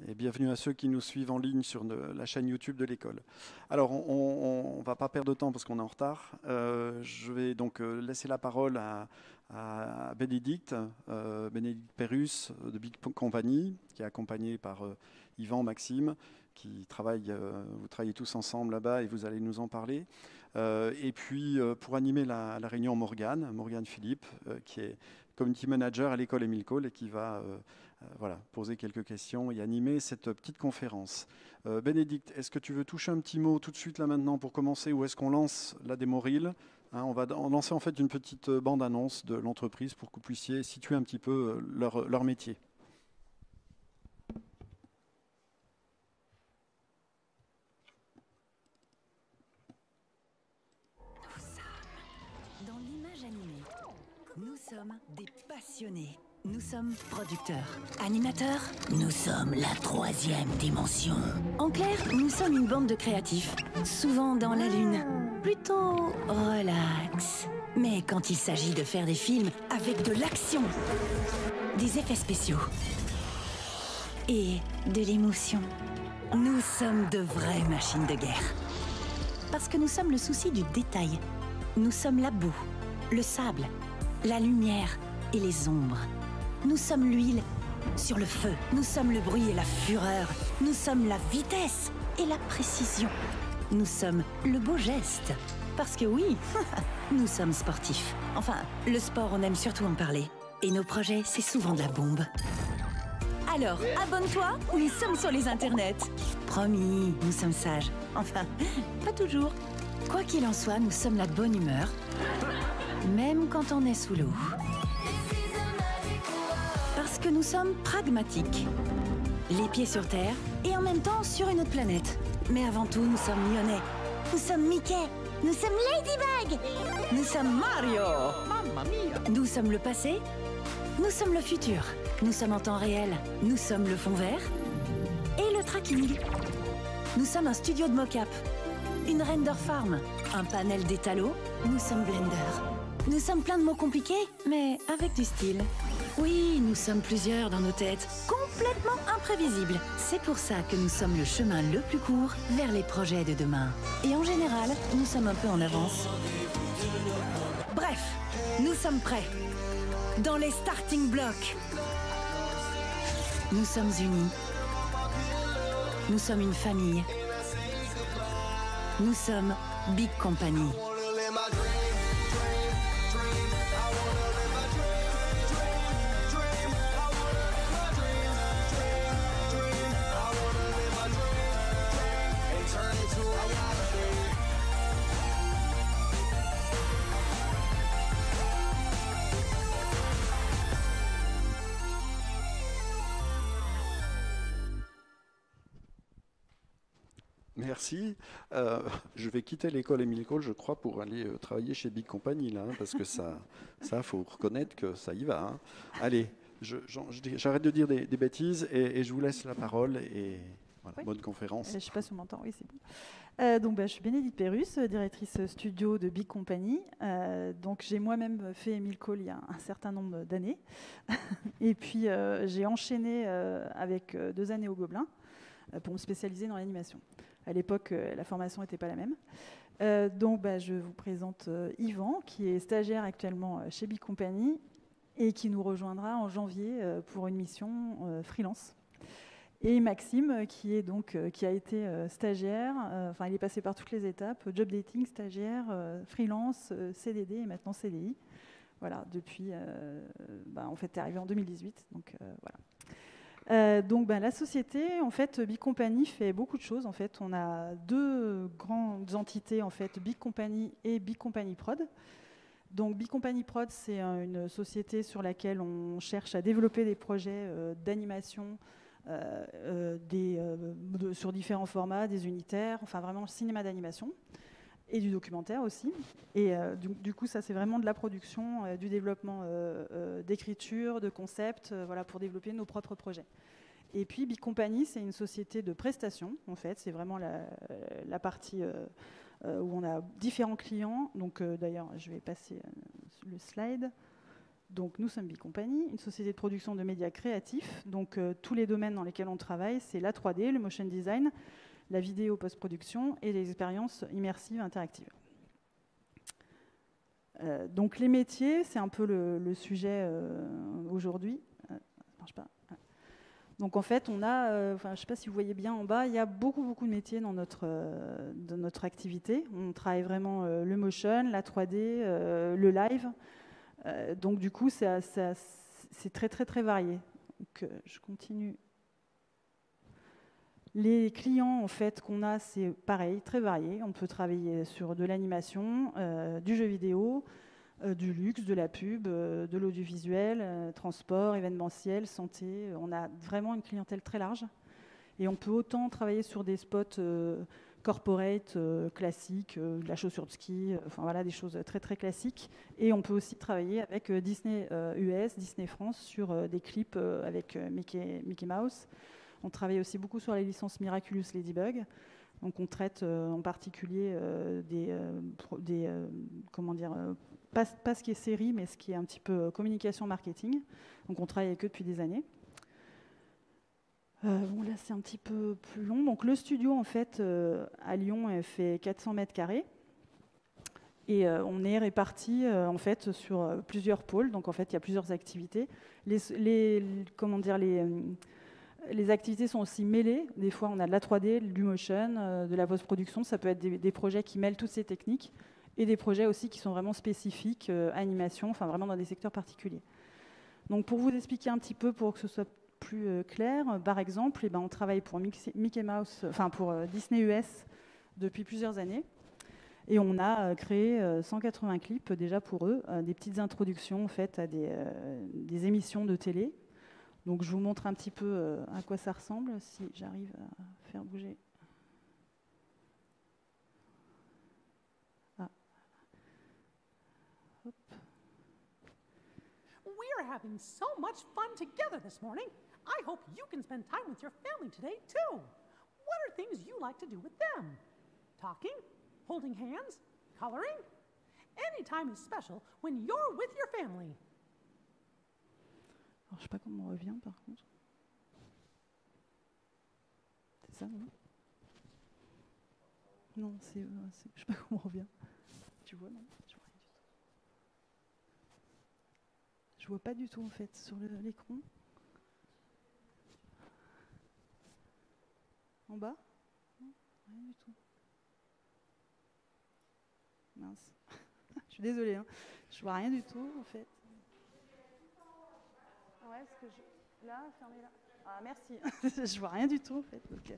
Et bienvenue à ceux qui nous suivent en ligne sur la chaîne YouTube de l'école. Alors, on ne va pas perdre de temps parce qu'on est en retard. Je vais donc laisser la parole à Bénédicte, Bénédicte Pérus de Big Company, qui est accompagnée par Yvan, Maxime, qui travaillent, vous travaillez tous ensemble là-bas et vous allez nous en parler. Et puis, pour animer la réunion, Morgane Philippe, qui est Community Manager à l'école Émile Cole et qui va voilà, poser quelques questions et animer cette petite conférence. Bénédicte, est-ce que tu veux toucher un petit mot tout de suite là maintenant pour commencer, ou est-ce qu'on lance la démo reel? On va lancer en fait une petite bande-annonce de l'entreprise pour que vous puissiez situer un petit peu leur métier. Dans l'image animée, nous sommes des passionnés. Nous sommes producteurs, animateurs. Nous sommes la troisième dimension. En clair, nous sommes une bande de créatifs, souvent dans la lune. Plutôt relax. Mais quand il s'agit de faire des films avec de l'action, des effets spéciaux et de l'émotion, nous sommes de vraies machines de guerre. Parce que nous sommes le souci du détail. Nous sommes la boue, le sable, la lumière et les ombres. Nous sommes l'huile sur le feu. Nous sommes le bruit et la fureur. Nous sommes la vitesse et la précision. Nous sommes le beau geste. Parce que oui, nous sommes sportifs. Enfin, le sport, on aime surtout en parler. Et nos projets, c'est souvent de la bombe. Alors, abonne-toi, nous sommes sur les internets. Promis, nous sommes sages. Enfin, pas toujours. Quoi qu'il en soit, nous sommes la bonne humeur. Même quand on est sous l'eau. Parce que nous sommes pragmatiques. Les pieds sur terre et en même temps sur une autre planète. Mais avant tout, nous sommes lyonnais. Nous sommes Mickey. Nous sommes Ladybug. Nous sommes Mario. Mamma mia. Nous sommes le passé. Nous sommes le futur. Nous sommes en temps réel. Nous sommes le fond vert et le tracking. Nous sommes un studio de mock-up, une render farm, un panel d'étalons. Nous sommes Blender. Nous sommes plein de mots compliqués, mais avec du style. Oui, nous sommes plusieurs dans nos têtes, complètement imprévisibles. C'est pour ça que nous sommes le chemin le plus court vers les projets de demain. Et en général, nous sommes un peu en avance. Bref, nous sommes prêts. Dans les starting blocks. Nous sommes unis. Nous sommes une famille. Nous sommes Big Company. Merci. Je vais quitter l'école Émile Cole, je crois, pour aller travailler chez Big Company, là, hein, parce que ça, faut reconnaître que ça y va. Hein. Allez, j'arrête de dire des bêtises et je vous laisse la parole. Et voilà, Oui. bonne conférence. Je ne sais pas si on m'entend, oui, c'est bon. Donc, je suis Bénédicte Pérus, directrice studio de Big Company. Donc, j'ai moi-même fait Émile Cole il y a un certain nombre d'années. Et puis, j'ai enchaîné avec 2 années au Gobelin pour me spécialiser dans l'animation. À l'époque, la formation n'était pas la même. Donc, je vous présente Yvan, qui est stagiaire actuellement chez Big Company et qui nous rejoindra en janvier pour une mission freelance. Et Maxime, qui a été stagiaire, enfin il est passé par toutes les étapes, job dating, stagiaire, freelance, CDD et maintenant CDI. Voilà, depuis, en fait, tu es arrivé en 2018, donc voilà. La société, en fait, Big Company fait beaucoup de choses. En fait, on a 2 grandes entités, en fait, Big Company et Big Company Prod. Donc, Big Company Prod, c'est une société sur laquelle on cherche à développer des projets d'animation sur différents formats, des unitaires, enfin vraiment le cinéma d'animation et du documentaire aussi. Et du coup, ça c'est vraiment de la production, du développement d'écriture, de concepts, voilà, pour développer nos propres projets. Et puis Big Company, c'est une société de prestations, en fait, c'est vraiment la partie où on a différents clients. Donc d'ailleurs, je vais passer le slide. Donc nous sommes Bicompany, une société de production de médias créatifs. Donc tous les domaines dans lesquels on travaille, c'est la 3D, le motion design, la vidéo post-production et les expériences immersives interactives. Donc les métiers, c'est un peu le sujet aujourd'hui. Ça marche pas. Donc en fait, on a, je ne sais pas si vous voyez bien en bas, il y a beaucoup de métiers dans notre activité. On travaille vraiment le motion, la 3D, le live. Donc du coup, c'est très varié. Donc, je continue. Les clients en fait qu'on a, c'est pareil, très varié. On peut travailler sur de l'animation, du jeu vidéo, du luxe, de la pub, de l'audiovisuel, transport, événementiel, santé. On a vraiment une clientèle très large. Et on peut autant travailler sur des spots corporate, classiques, de la chaussure de ski, enfin voilà, des choses très classiques. Et on peut aussi travailler avec Disney US, Disney France sur des clips avec Mickey Mouse. On travaille aussi beaucoup sur les licences Miraculous Ladybug. Donc on traite en particulier comment dire, pas ce qui est série, mais ce qui est un petit peu communication marketing. Donc on travaille avec eux depuis des années. Bon, là c'est un petit peu plus long. Donc le studio en fait à Lyon fait 400 mètres carrés. Et on est répartis en fait sur plusieurs pôles. Donc en fait il y a plusieurs activités. Les activités sont aussi mêlées. Des fois, on a de la 3D, du motion, de la post-production. Ça peut être des projets qui mêlent toutes ces techniques et des projets aussi qui sont vraiment spécifiques, animation, enfin vraiment dans des secteurs particuliers. Donc, pour vous expliquer un petit peu, pour que ce soit plus clair, par exemple, on travaille pour Mickey Mouse, enfin pour Disney US depuis plusieurs années. Et on a créé 180 clips déjà pour eux, des petites introductions faites à des émissions de télé. Donc je vous montre un petit peu à quoi ça ressemble, si j'arrive à faire bouger. Ah. Hop. We're having so much fun together this morning. I hope you can spend time with your family today too. What are things you like to do with them? Talking? Holding hands? Coloring? Any time is special when you're with your family. Alors, je ne sais pas comment on revient par contre. C'est ça, non? Non, je ne sais pas comment on revient. Tu vois, non? Je vois pas du tout en fait sur l'écran. En bas? Non, rien du tout. Mince. Je suis désolée, hein. Je vois rien du tout en fait. Ouais, là, fermez là. Ah, merci. Je vois rien du tout en fait. Donc,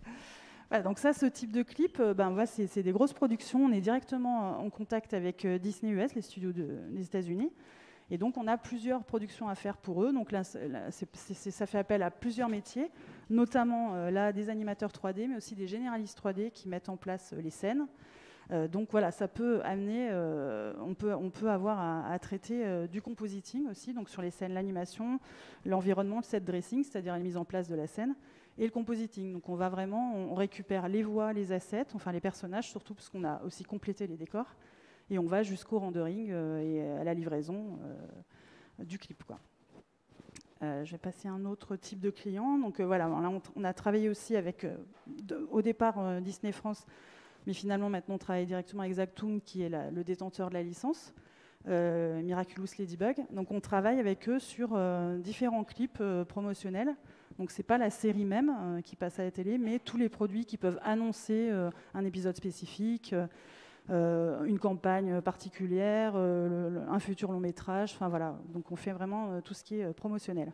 voilà, donc ça, ce type de clip, c'est des grosses productions. On est directement en contact avec Disney US, les studios des États-Unis. Et donc, on a plusieurs productions à faire pour eux. Donc là, ça fait appel à plusieurs métiers, notamment là, des animateurs 3D, mais aussi des généralistes 3D qui mettent en place les scènes. Donc voilà, ça peut amener, on peut avoir à traiter du compositing aussi, donc sur les scènes, l'animation, l'environnement, le set dressing, c'est-à-dire la mise en place de la scène, et le compositing. Donc on récupère les voix, les assets, enfin les personnages, surtout parce qu'on a aussi complété les décors, et on va jusqu'au rendering et à la livraison du clip, quoi. Je vais passer à un autre type de client. Donc voilà, là, on a travaillé aussi avec, au départ, Disney France, mais finalement, maintenant, on travaille directement avec Zagtoon, qui est le détenteur de la licence, Miraculous Ladybug. Donc, on travaille avec eux sur différents clips promotionnels. Donc, ce n'est pas la série même qui passe à la télé, mais tous les produits qui peuvent annoncer un épisode spécifique, une campagne particulière, un futur long métrage. Enfin, voilà. Donc, on fait vraiment tout ce qui est promotionnel.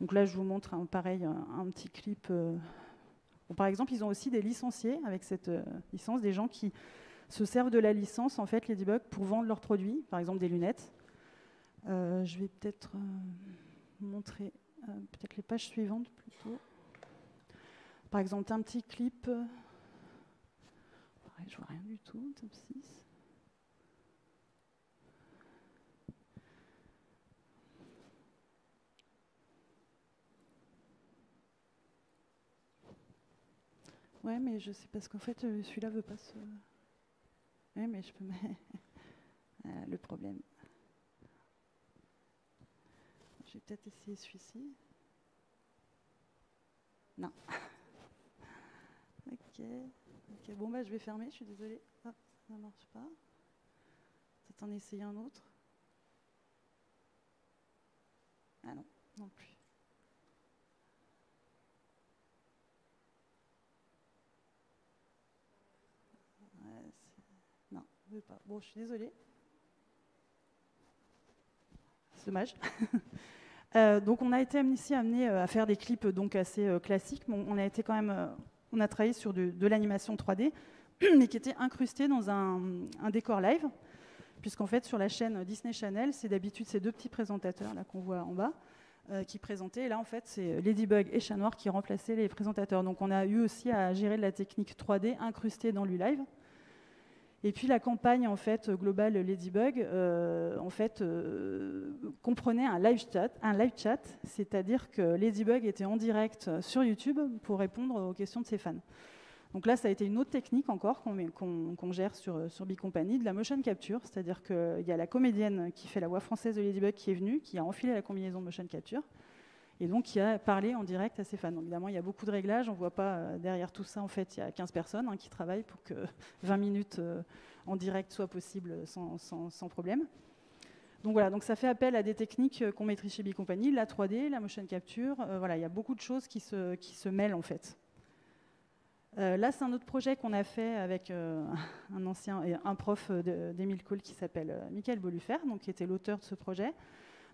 Donc là, je vous montre, pareil, un petit clip... Bon, par exemple, ils ont aussi des licenciés avec cette licence, des gens qui se servent de la licence, en fait, Ladybug, pour vendre leurs produits, par exemple des lunettes. Je vais peut-être montrer peut-être les pages suivantes plutôt. Par exemple, un petit clip. Pareil, je vois rien du tout, top 6. Ouais, mais je sais parce qu'en fait, celui-là veut pas se... Ouais, mais je peux mettre... le problème. je vais peut-être essayer celui-ci. Non. Ok. Bon, bah, je vais fermer, je suis désolée. Ah, ça ne marche pas. Peut-être en essayer un autre. Ah non, non plus. Ouais, non, je veux pas. Bon, je suis désolée. C'est dommage. Donc on a été ici amené à faire des clips donc assez classiques. Bon, on a été quand même, on a travaillé sur de l'animation 3D, mais qui était incrustée dans un décor live, puisqu'en fait sur la chaîne Disney Channel, c'est d'habitude ces deux petits présentateurs là qu'on voit en bas qui présentaient. Et là en fait c'est Ladybug et Chat Noir qui remplaçaient les présentateurs. Donc on a eu aussi à gérer de la technique 3D incrustée dans l'U-Live. Et puis la campagne en fait globale Ladybug comprenait un live chat, c'est-à-dire que Ladybug était en direct sur YouTube pour répondre aux questions de ses fans. Donc là, ça a été une autre technique encore qu'on gère sur Bicompany, de la motion capture, c'est-à-dire qu'il y a la comédienne qui fait la voix française de Ladybug qui est venue, qui a enfilé la combinaison de motion capture, et donc qui a parlé en direct à ses fans. Donc, évidemment, il y a beaucoup de réglages. On ne voit pas derrière tout ça, en fait, il y a 15 personnes qui travaillent pour que 20 minutes en direct soient possibles sans problème. Donc voilà, donc ça fait appel à des techniques qu'on maîtrise chez Bicompany, la 3D, la motion capture. Voilà, il y a beaucoup de choses qui se mêlent, en fait. Là, c'est un autre projet qu'on a fait avec un prof d'Émile Cole qui s'appelle Michael Bolufer, donc qui était l'auteur de ce projet.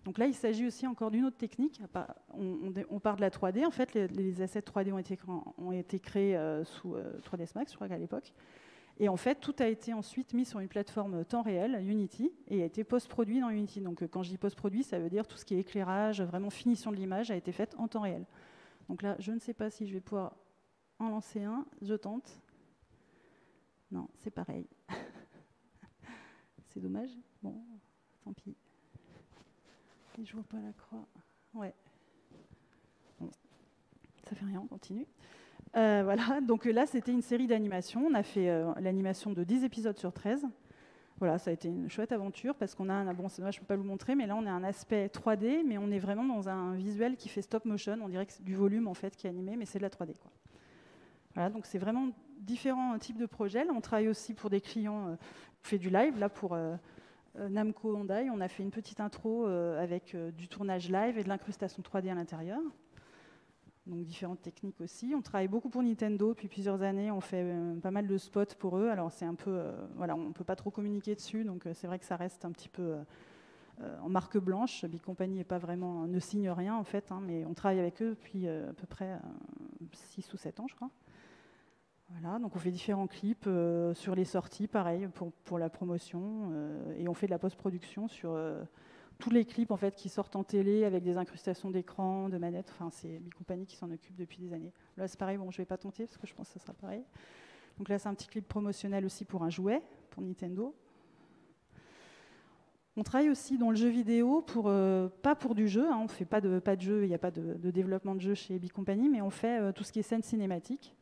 Donc là, il s'agit aussi encore d'une autre technique. On part de la 3D. En fait, les assets 3D ont été créés sous 3ds Max, je crois qu'à l'époque. Et en fait, tout a été ensuite mis sur une plateforme temps réel, Unity, et a été post-produit dans Unity. Donc quand je dis post-produit, ça veut dire tout ce qui est éclairage, vraiment finition de l'image, a été fait en temps réel. Donc là, je ne sais pas si je vais pouvoir en lancer un. Je tente. Non, c'est pareil. C'est dommage. Bon, tant pis. Et je vois pas la croix. Ouais. Bon. Ça fait rien, on continue. Voilà, donc là, c'était une série d'animations. On a fait l'animation de 10 épisodes sur 13. Voilà, ça a été une chouette aventure parce qu'on a bon, c'est dommage, je ne peux pas vous montrer, mais là, on a un aspect 3D, mais on est vraiment dans un visuel qui fait stop motion. On dirait que c'est du volume, en fait, qui est animé, mais c'est de la 3D, quoi. Voilà, donc c'est vraiment différents types de projets. Là, on travaille aussi pour des clients, on fait du live. Là, pour Namco Bandai, on a fait une petite intro avec du tournage live et de l'incrustation 3D à l'intérieur. Donc différentes techniques aussi. On travaille beaucoup pour Nintendo depuis plusieurs années. On fait pas mal de spots pour eux. Alors c'est un peu, voilà, on ne peut pas trop communiquer dessus, donc c'est vrai que ça reste un petit peu en marque blanche. Bicompany ne signe rien en fait, mais on travaille avec eux depuis à peu près 6 ou 7 ans, je crois. Voilà, donc on fait différents clips sur les sorties, pareil, pour la promotion, et on fait de la post-production sur tous les clips en fait, qui sortent en télé avec des incrustations d'écran, de manettes. Enfin, c'est Bicompany qui s'en occupe depuis des années. Là, c'est pareil, bon, je ne vais pas tenter parce que je pense que ça sera pareil. Donc là, c'est un petit clip promotionnel aussi pour un jouet, pour Nintendo. On travaille aussi dans le jeu vidéo, pas pour du jeu, on ne fait pas de jeu, il n'y a pas de développement de jeu chez Bicompany, mais on fait tout ce qui est scène cinématique.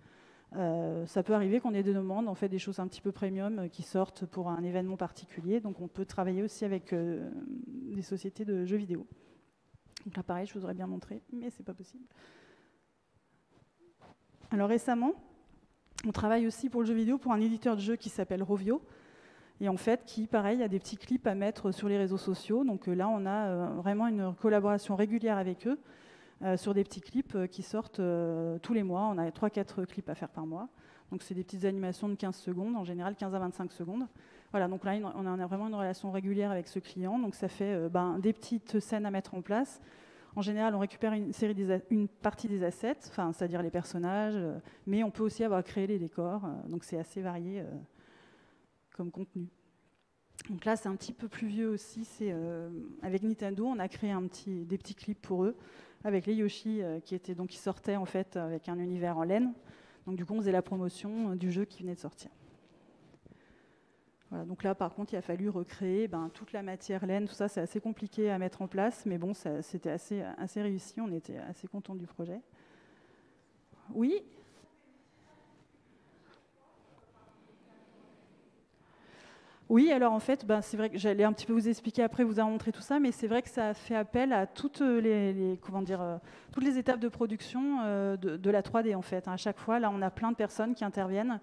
Ça peut arriver qu'on ait des demandes, on fait des choses un petit peu premium qui sortent pour un événement particulier. Donc on peut travailler aussi avec des sociétés de jeux vidéo. Donc là pareil, je vous aurais bien montré, mais c'est pas possible. Alors récemment, on travaille aussi pour le jeu vidéo pour un éditeur de jeux qui s'appelle Rovio. Et en fait, qui, pareil, a des petits clips à mettre sur les réseaux sociaux. Donc là, on a vraiment une collaboration régulière avec eux. Sur des petits clips qui sortent tous les mois. On a 3-4 clips à faire par mois. Donc c'est des petites animations de 15 secondes, en général 15 à 25 secondes. Voilà, donc là, on a vraiment une relation régulière avec ce client. Donc ça fait des petites scènes à mettre en place. En général, on récupère une partie des assets, c'est-à-dire les personnages, mais on peut aussi avoir créé les décors. Donc c'est assez varié comme contenu. Donc là, c'est un petit peu plus vieux aussi. C'est avec Nintendo, on a créé des petits clips pour eux, avec les Yoshi qui sortaient en fait avec un univers en laine. Donc du coup, on faisait la promotion du jeu qui venait de sortir. Voilà, donc là, par contre, il a fallu recréer toute la matière laine. Tout ça, c'est assez compliqué à mettre en place, mais bon, c'était assez réussi. On était assez contents du projet. Oui. Oui, alors en fait, c'est vrai que j'allais un petit peu vous expliquer après, vous montrer tout ça, mais c'est vrai que ça fait appel à toutes toutes les étapes de production de la 3D en fait. À chaque fois, là, on a plein de personnes qui interviennent.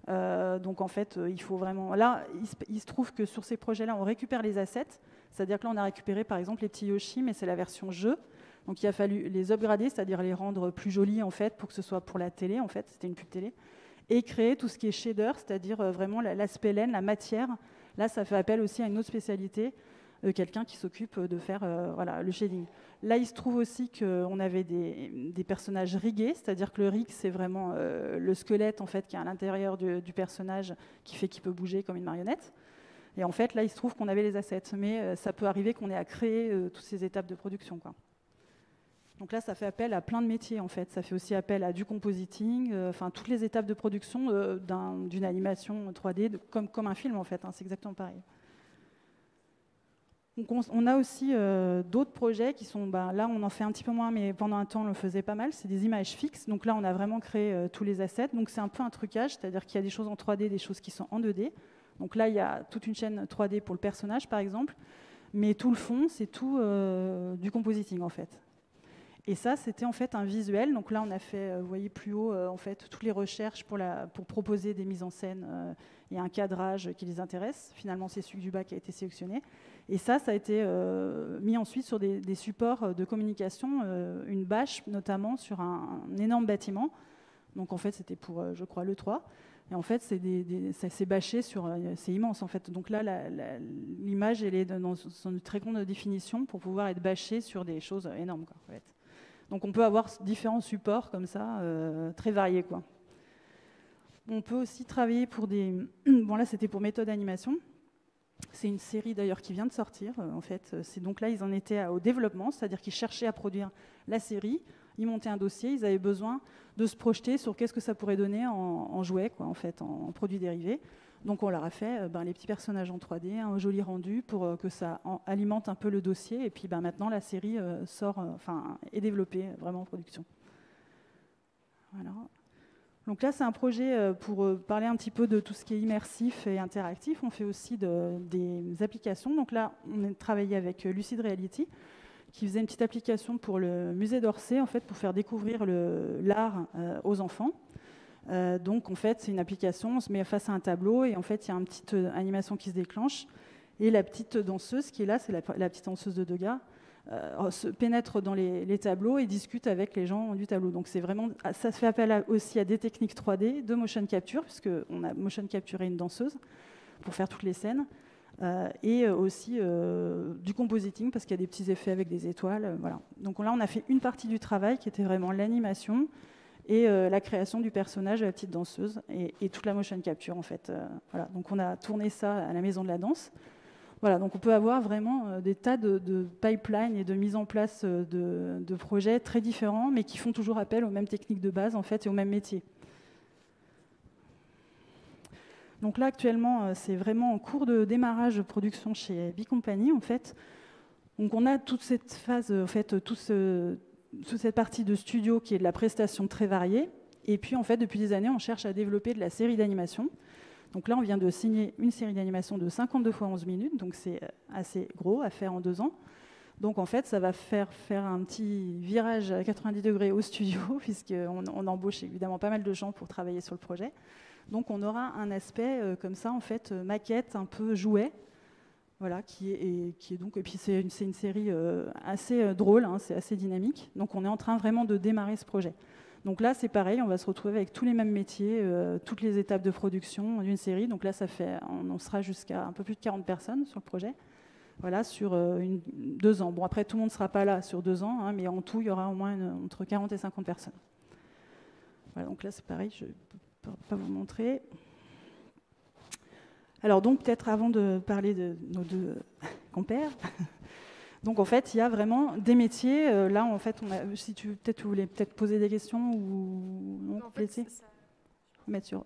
Donc en fait, il faut vraiment. Là, il se trouve que sur ces projets-là, on récupère les assets. C'est-à-dire que là, on a récupéré par exemple les petits Yoshi, mais c'est la version jeu. Donc il a fallu les upgrader, c'est-à-dire les rendre plus jolis en fait, pour que ce soit pour la télé en fait. C'était une pub télé. Et créer tout ce qui est shader, c'est-à-dire vraiment l'aspect laine, la matière. Là, ça fait appel aussi à une autre spécialité, quelqu'un qui s'occupe de faire le shading. Là, il se trouve aussi qu'on avait des personnages rigués, c'est-à-dire que le rig, c'est vraiment le squelette en fait, qui est à l'intérieur du personnage, qui fait qu'il peut bouger comme une marionnette. Et en fait, là, il se trouve qu'on avait les assets, mais ça peut arriver qu'on ait à créer toutes ces étapes de production, quoi. Donc là, ça fait appel à plein de métiers, en fait. Ça fait aussi appel à du compositing, toutes les étapes de production d'une animation 3D, comme un film, en fait. C'est exactement pareil. Donc on a aussi d'autres projets qui sont... là, on en fait un petit peu moins, mais pendant un temps, on le faisait pas mal. C'est des images fixes. Donc là, on a vraiment créé tous les assets. Donc c'est un peu un trucage, c'est-à-dire qu'il y a des choses en 3D, des choses qui sont en 2D. Donc là, il y a toute une chaîne 3D pour le personnage, par exemple. Mais tout le fond, c'est tout du compositing, en fait. Et ça, c'était en fait un visuel. Donc là, on a fait, vous voyez plus haut, en fait, toutes les recherches pour proposer des mises en scène et un cadrage qui les intéresse. Finalement, c'est celui du bas qui a été sélectionné. Et ça a été mis ensuite sur des supports de communication, une bâche notamment sur un énorme bâtiment. Donc en fait, c'était pour, je crois, l'E3. Et en fait, ça s'est bâché sur... c'est immense, en fait. Donc là, l'image, elle est dans une très grande définition pour pouvoir être bâchée sur des choses énormes, quoi, en fait. Donc on peut avoir différents supports comme ça, très variés, quoi. On peut aussi travailler pour des... Bon, là, c'était pour méthode animation. C'est une série, d'ailleurs, qui vient de sortir, en fait. Donc là, ils en étaient au développement, c'est-à-dire qu'ils cherchaient à produire la série. Ils montaient un dossier, ils avaient besoin de se projeter sur qu'est-ce que ça pourrait donner en jouets, quoi, en fait, en produits dérivés. Donc on leur a fait les petits personnages en 3D, un joli rendu pour que ça alimente un peu le dossier. Et puis maintenant, la série est développée vraiment en production. Voilà. Donc là, c'est un projet pour parler un petit peu de tout ce qui est immersif et interactif. On fait aussi des applications. Donc là, on a travaillé avec Lucid Reality, qui faisait une petite application pour le musée d'Orsay, en fait, pour faire découvrir l'art aux enfants. Donc, en fait, c'est une application, on se met face à un tableau et en fait, il y a une petite animation qui se déclenche. Et la petite danseuse qui est là, c'est la petite danseuse de Degas, se pénètre dans les tableaux et discute avec les gens du tableau. Donc, c'est vraiment, ça se fait appel aussi à des techniques 3D, de motion capture, puisqu'on a motion capturé une danseuse pour faire toutes les scènes. Et aussi du compositing, parce qu'il y a des petits effets avec des étoiles. Voilà. Donc là, on a fait une partie du travail qui était vraiment l'animation et la création du personnage de la petite danseuse et toute la motion capture, en fait. Voilà. Donc on a tourné ça à la Maison de la Danse. Voilà. Donc on peut avoir vraiment des tas de pipelines et de mise en place de projets très différents, mais qui font toujours appel aux mêmes techniques de base, en fait, et aux mêmes métiers. Donc là, actuellement, c'est vraiment en cours de démarrage de production chez B-Company, en fait. Donc on a toute cette phase, en fait, toute cette partie de studio qui est de la prestation très variée. Et puis, en fait, depuis des années, on cherche à développer de la série d'animation. Donc là, on vient de signer une série d'animation de 52 x 11 minutes, donc c'est assez gros à faire en 2 ans. Donc en fait, ça va faire un petit virage à 90 degrés au studio, puisqu'on embauche évidemment pas mal de gens pour travailler sur le projet. Donc on aura un aspect comme ça, en fait, maquette, un peu jouet, voilà, qui est donc, et puis c'est une série assez drôle, hein, c'est assez dynamique. Donc on est en train vraiment de démarrer ce projet. Donc là, c'est pareil, on va se retrouver avec tous les mêmes métiers, toutes les étapes de production d'une série. Donc là, on sera jusqu'à un peu plus de 40 personnes sur le projet. Voilà, sur 2 ans. Bon, après, tout le monde ne sera pas là sur 2 ans, hein, mais en tout, il y aura au moins entre 40 et 50 personnes. Voilà, donc là, c'est pareil, je ne peux pas vous montrer. Alors, donc, peut-être avant de parler de nos 2 compères, donc, en fait, il y a vraiment des métiers. Là, en fait, si tu voulais peut-être poser des questions ou non, en fait, mettre sur...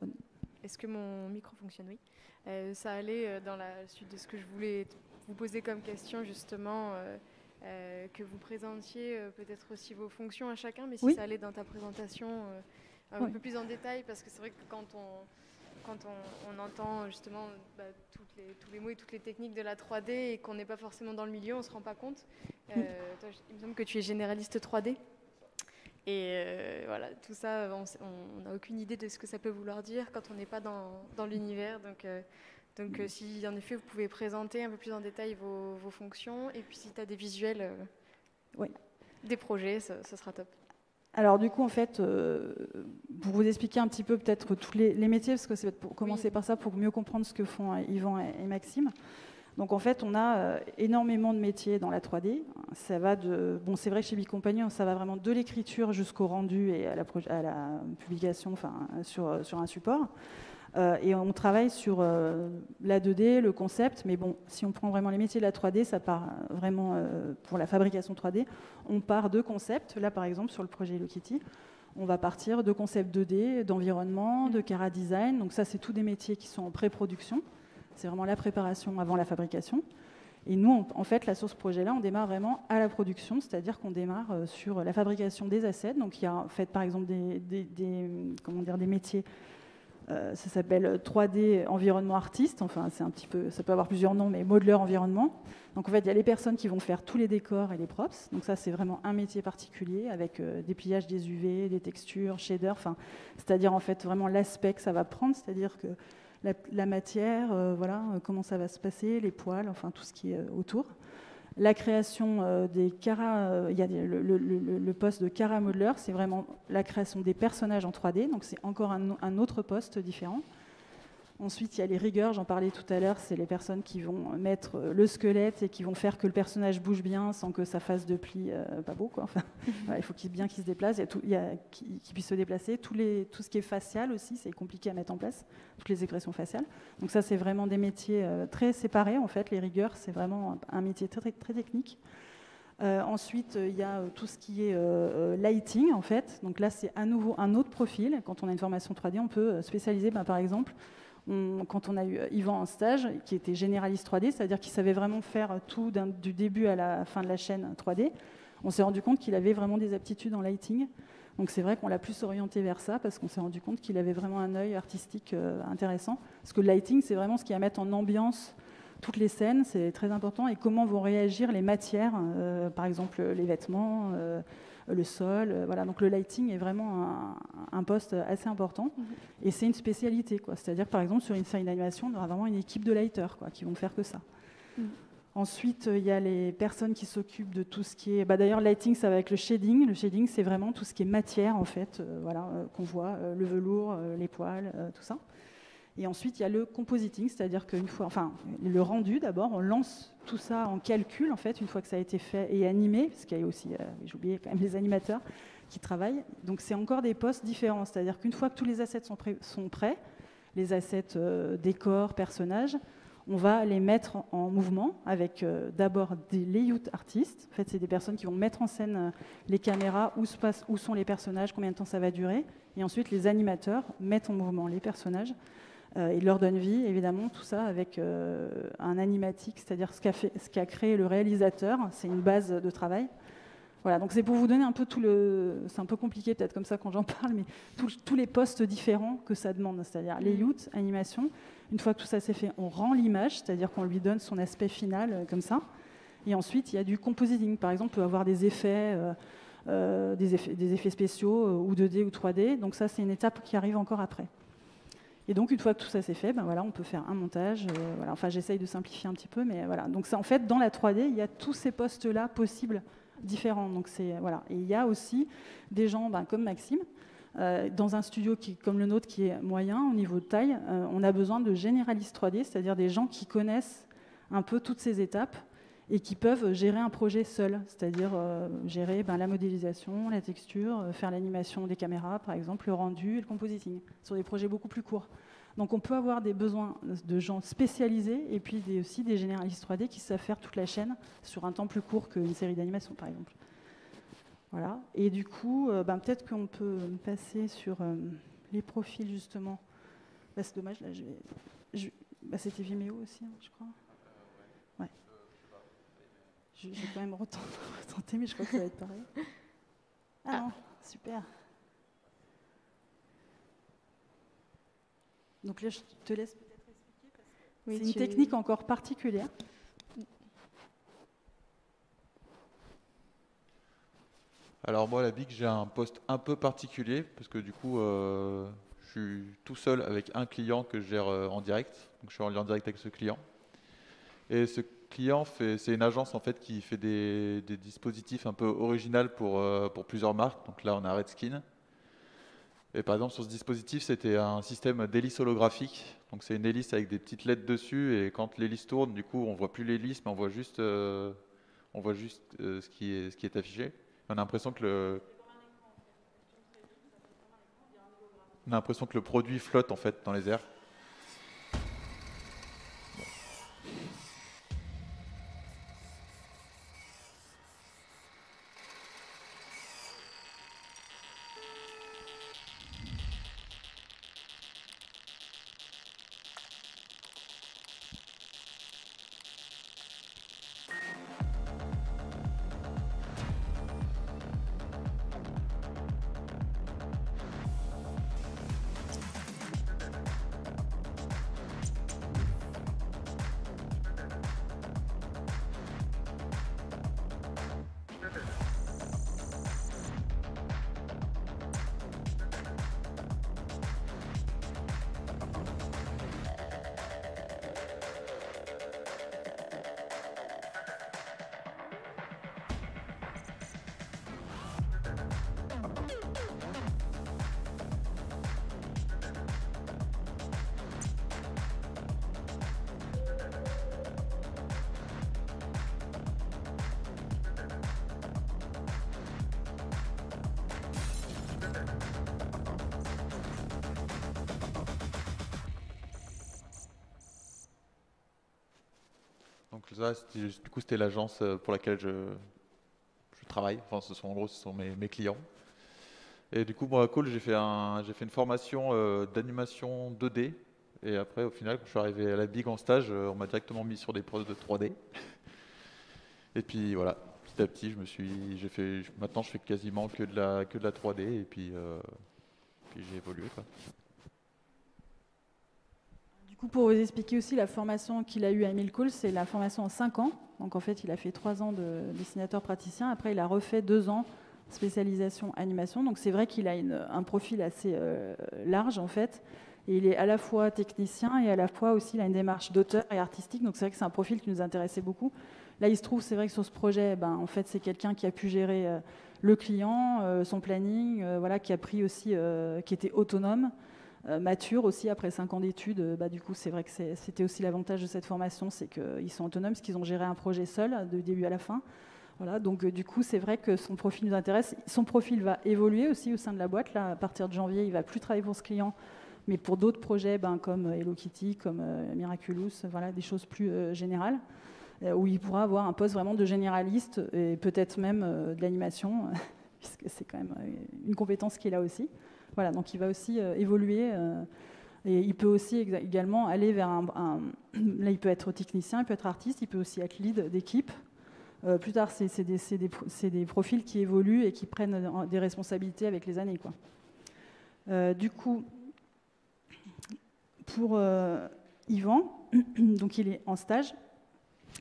Est-ce que mon micro fonctionne? Oui. Ça allait dans la suite de ce que je voulais vous poser comme question, justement, que vous présentiez peut-être aussi vos fonctions à chacun, mais si ça allait dans ta présentation un peu plus en détail, parce que c'est vrai que quand quand on entend justement tous les mots et toutes les techniques de la 3D et qu'on n'est pas forcément dans le milieu, on ne se rend pas compte. Toi, il me semble que tu es généraliste 3D. Et voilà, tout ça, on n'a aucune idée de ce que ça peut vouloir dire quand on n'est pas dans l'univers. Donc si en effet vous pouvez présenter un peu plus en détail vos fonctions, et puis si tu as des visuels, des projets, ça sera top. Alors du coup, en fait, pour vous expliquer un petit peu peut-être tous les métiers, parce que c'est pour commencer par ça, pour mieux comprendre ce que font Yvan et Maxime. Donc en fait, on a énormément de métiers dans la 3D. Ça va c'est vrai que chez Bicompagnie, ça va vraiment de l'écriture jusqu'au rendu et à la publication, sur un support. Et on travaille sur la 2D, le concept, mais bon, si on prend vraiment les métiers de la 3D, ça part vraiment pour la fabrication 3D. On part de concepts. Là, par exemple, sur le projet Hello Kitty, on va partir de concepts 2D, d'environnement, de Cara Design. Donc ça, c'est tous des métiers qui sont en pré-production. C'est vraiment la préparation avant la fabrication. Et nous, en fait, la source projet-là, on démarre vraiment à la production, c'est-à-dire qu'on démarre sur la fabrication des assets. Donc il y a en fait, par exemple, des métiers. Ça s'appelle 3D environnement artiste, enfin c'est un petit peu, ça peut avoir plusieurs noms, mais modeleur environnement. Donc en fait il y a les personnes qui vont faire tous les décors et les props, donc ça c'est vraiment un métier particulier avec des pliages, des UV, des textures, shaders, c'est-à-dire en fait vraiment l'aspect que ça va prendre, c'est-à-dire que la matière, comment ça va se passer, les poils, enfin tout ce qui est autour. La création des Cara, il y a le poste de Cara Modeler, c'est vraiment la création des personnages en 3D, donc c'est encore un autre poste différent. Ensuite, il y a les riggers, j'en parlais tout à l'heure, c'est les personnes qui vont mettre le squelette et qui vont faire que le personnage bouge bien sans que ça fasse de plis pas beau, quoi. Enfin, voilà, il faut qu'il se déplace, qu'il puisse se déplacer. Tout ce qui est facial aussi, c'est compliqué à mettre en place, toutes les expressions faciales. Donc ça, c'est vraiment des métiers très séparés, en fait. Les riggers, c'est vraiment un métier très, très technique. Ensuite, il y a tout ce qui est lighting, en fait. Donc là, c'est à nouveau un autre profil. Quand on a une formation 3D, on peut spécialiser, par exemple, quand on a eu Yvan en stage, qui était généraliste 3D, c'est-à-dire qu'il savait vraiment faire tout du début à la fin de la chaîne 3D, on s'est rendu compte qu'il avait vraiment des aptitudes en lighting. Donc c'est vrai qu'on l'a plus orienté vers ça, parce qu'on s'est rendu compte qu'il avait vraiment un œil artistique intéressant. Parce que le lighting, c'est vraiment ce qui va mettre en ambiance toutes les scènes, c'est très important, et comment vont réagir les matières, par exemple les vêtements, le sol, voilà. Donc le lighting est vraiment un poste assez important, et c'est une spécialité, quoi. C'est-à-dire par exemple sur une série d'animation, on aura vraiment une équipe de lighters, quoi, qui vont faire que ça. Ensuite, il y a les personnes qui s'occupent de tout ce qui est... d'ailleurs, lighting, ça va avec le shading. Le shading, c'est vraiment tout ce qui est matière, en fait, qu'on voit, le velours, les poils, tout ça. Et ensuite, il y a le compositing, c'est-à-dire qu'une fois, le rendu d'abord, on lance tout ça en calcul, en fait, une fois que ça a été fait et animé, parce qu'il y a aussi, j'ai oublié quand même les animateurs qui travaillent. Donc, c'est encore des postes différents, c'est-à-dire qu'une fois que tous les assets sont prêts, les assets décors, personnages, on va les mettre en mouvement avec d'abord des layout artistes. En fait, c'est des personnes qui vont mettre en scène les caméras, où sont les personnages, combien de temps ça va durer. Et ensuite, les animateurs mettent en mouvement les personnages. Il leur donne vie, évidemment, tout ça avec un animatique, c'est-à-dire ce qu'a créé le réalisateur, c'est une base de travail. Voilà, donc c'est pour vous donner un peu c'est un peu compliqué peut-être comme ça quand j'en parle, mais tous les postes différents que ça demande, c'est-à-dire layout, animation. Une fois que tout ça c'est fait, on rend l'image, c'est-à-dire qu'on lui donne son aspect final comme ça. Et ensuite, il y a du compositing. Par exemple, on peut avoir des effets spéciaux ou 2D ou 3D. Donc ça, c'est une étape qui arrive encore après. Et donc, une fois que tout ça c'est fait, on peut faire un montage. Voilà. Enfin, j'essaye de simplifier un petit peu, mais voilà. Donc, ça, en fait, dans la 3D, il y a tous ces postes-là possibles, différents. Donc, voilà. Et il y a aussi des gens comme Maxime, dans un studio comme le nôtre, qui est moyen au niveau de taille, on a besoin de généralistes 3D, c'est-à-dire des gens qui connaissent un peu toutes ces étapes et qui peuvent gérer un projet seul, c'est-à-dire gérer la modélisation, la texture, faire l'animation des caméras, par exemple, le rendu et le compositing, sur des projets beaucoup plus courts. Donc on peut avoir des besoins de gens spécialisés et puis aussi des généralistes 3D qui savent faire toute la chaîne sur un temps plus court qu'une série d'animation, par exemple. Voilà. Et du coup, peut-être qu'on peut passer sur les profils, justement. C'est dommage, là, c'était Vimeo aussi, je crois. Ouais. Je vais quand même retenter, mais je crois que ça va être pareil. Ah non, super. Donc là, je te laisse peut-être expliquer, parce que Oui, c'est une technique encore particulière. Alors moi, la BIC, j'ai un poste un peu particulier parce que du coup, je suis tout seul avec un client que je gère en direct. Donc je suis en lien direct avec ce client. Et ce client, c'est une agence en fait qui fait des dispositifs un peu originaux pour plusieurs marques. Donc là, on a Redskin. Et par exemple, sur ce dispositif, c'était un système d'hélice holographique. Donc c'est une hélice avec des petites LED dessus. Et quand l'hélice tourne, du coup, on voit plus l'hélice, mais on voit juste ce qui est affiché. On a l'impression que le produit flotte en fait dans les airs. Donc ça, du coup, c'était l'agence pour laquelle je travaille. Enfin, en gros, ce sont mes clients. Et du coup, moi, à Call, j'ai fait une formation d'animation 2D. Et après, au final, quand je suis arrivé à la BIG en stage, on m'a directement mis sur des projets de 3D. Et puis voilà, petit à petit, maintenant, je fais quasiment que de la 3D. Et puis j'ai évolué, quoi. Du coup, pour vous expliquer aussi, la formation qu'il a eue à Emile Cole, c'est la formation en 5 ans. Donc en fait, il a fait 3 ans de dessinateur praticien. Après, il a refait 2 ans spécialisation animation. Donc c'est vrai qu'il a un profil assez large en fait. Et il est à la fois technicien et à la fois aussi, il a une démarche d'auteur et artistique. Donc c'est vrai que c'est un profil qui nous intéressait beaucoup. Là, il se trouve, c'est vrai que sur ce projet, en fait, c'est quelqu'un qui a pu gérer le client, son planning, voilà, qui a pris aussi, qui était autonome. Mature aussi après 5 ans d'études, du coup c'est vrai que c'était aussi l'avantage de cette formation, c'est qu'ils sont autonomes parce qu'ils ont géré un projet seul de début à la fin. Voilà, donc du coup c'est vrai que son profil nous intéresse. Son profil va évoluer aussi au sein de la boîte. Là, à partir de janvier, il va plus travailler pour ce client, mais pour d'autres projets comme Hello Kitty, comme Miraculous, voilà, des choses plus générales, où il pourra avoir un poste vraiment de généraliste et peut-être même de l'animation, puisque c'est quand même une compétence qu'il a aussi. Voilà, donc il va aussi évoluer et il peut aussi également aller vers là, il peut être technicien, il peut être artiste, il peut aussi être lead d'équipe. Plus tard, c'est des profils qui évoluent et qui prennent des responsabilités avec les années, quoi. Du coup, pour Yvan, donc il est en stage,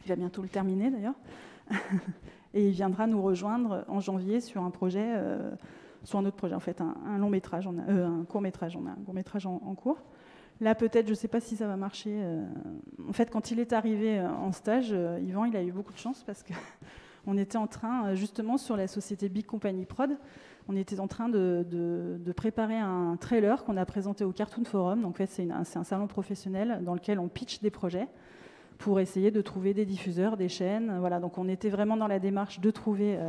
il va bientôt le terminer d'ailleurs, et il viendra nous rejoindre en janvier sur un projet. Sur un autre projet, en fait, un long métrage, un court métrage, on a un court métrage en cours. Là, peut-être, je ne sais pas si ça va marcher. En fait, quand il est arrivé en stage, Yvan, il a eu beaucoup de chance parce qu'on était en train, justement, sur la société Big Company Prod, on était en train de préparer un trailer qu'on a présenté au Cartoon Forum. Donc, en fait, c'est un salon professionnel dans lequel on pitch des projets pour essayer de trouver des diffuseurs, des chaînes. Voilà, donc on était vraiment dans la démarche de trouver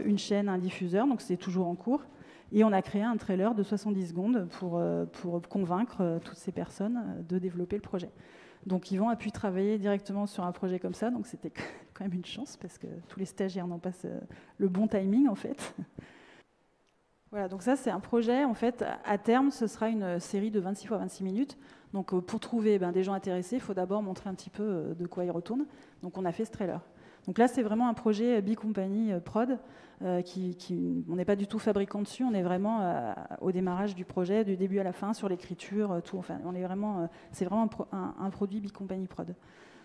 une chaîne, un diffuseur, donc c'est toujours en cours. Et on a créé un trailer de 70 secondes pour convaincre toutes ces personnes de développer le projet. Donc Yvan a pu travailler directement sur un projet comme ça, donc c'était quand même une chance parce que tous les stagiaires n'ont pas le bon timing en fait. Voilà, donc ça c'est un projet, en fait, à terme ce sera une série de 26 x 26 minutes. Donc pour trouver des gens intéressés, il faut d'abord montrer un petit peu de quoi il retourne. Donc on a fait ce trailer. Donc là, c'est vraiment un projet B-Company prod. On n'est pas du tout fabricant dessus, on est vraiment au démarrage du projet, du début à la fin, sur l'écriture, tout. Enfin, c'est vraiment un produit B-Company prod.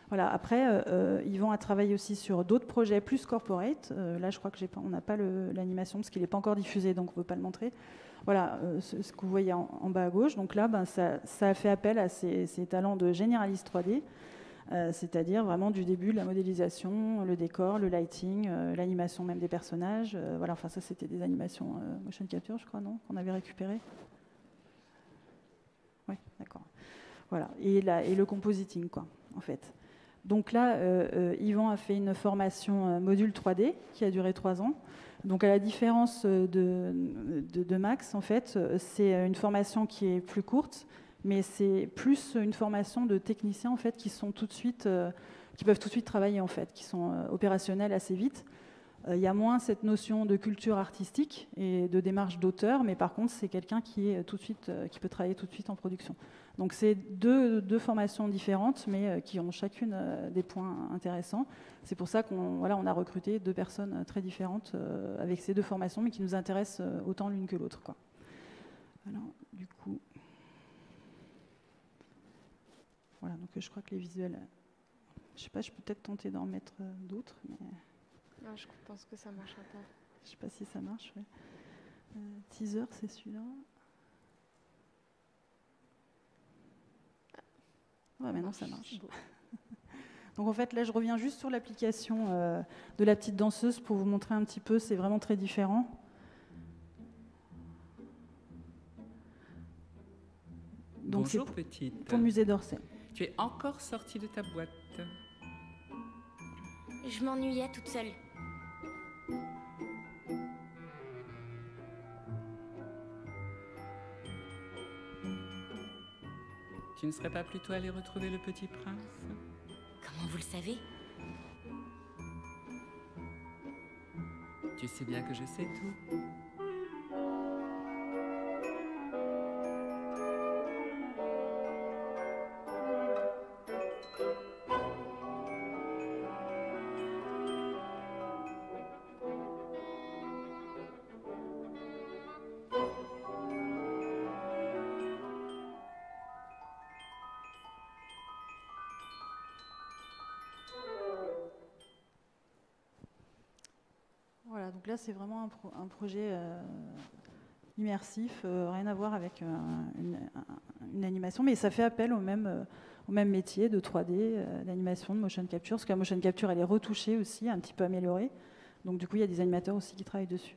Voilà. Après, Yvan a travaillé aussi sur d'autres projets plus corporate. Là, je crois on n'a pas l'animation parce qu'il n'est pas encore diffusé, donc on ne peut pas le montrer. Voilà, ce que vous voyez en bas à gauche. Donc là, ça a fait appel à ses talents de généraliste 3D. C'est-à-dire vraiment du début de la modélisation, le décor, le lighting, l'animation même des personnages. Voilà, enfin ça c'était des animations motion capture, je crois, non, qu'on avait récupéré. Oui, d'accord. Voilà, et le compositing, quoi, en fait. Donc là, Yvan a fait une formation module 3D qui a duré 3 ans. Donc à la différence de Max, en fait, c'est une formation qui est plus courte, mais c'est plus une formation de techniciens en fait qui peuvent tout de suite travailler en fait, qui sont opérationnels assez vite. Il y a moins cette notion de culture artistique et de démarche d'auteur, mais par contre c'est quelqu'un qui peut travailler tout de suite en production. Donc c'est deux formations différentes, mais qui ont chacune des points intéressants. C'est pour ça qu'on a recruté 2 personnes très différentes avec ces 2 formations, mais qui nous intéressent autant l'une que l'autre, quoi. Alors du coup. Voilà, donc je crois que les visuels, je sais pas, je peux peut-être tenter d'en mettre d'autres, mais... Non, je pense que ça ne marchera pas. Je sais pas si ça marche, ouais. Teaser, c'est celui-là. Ouais, maintenant ça marche. Donc en fait, là, je reviens juste sur l'application de la petite danseuse pour vous montrer un petit peu, c'est vraiment très différent. Donc, bonjour petite. Pour le musée d'Orsay. Tu es encore sortie de ta boîte. Je m'ennuyais toute seule. Tu ne serais pas plutôt allée retrouver le petit prince? Comment vous le savez? Tu sais bien que je sais tout. Voilà, donc là c'est vraiment un projet immersif, rien à voir avec une animation, mais ça fait appel au même métier de 3D, d'animation, de motion capture, parce que la motion capture elle est retouchée aussi, un petit peu améliorée, donc du coup il y a des animateurs aussi qui travaillent dessus.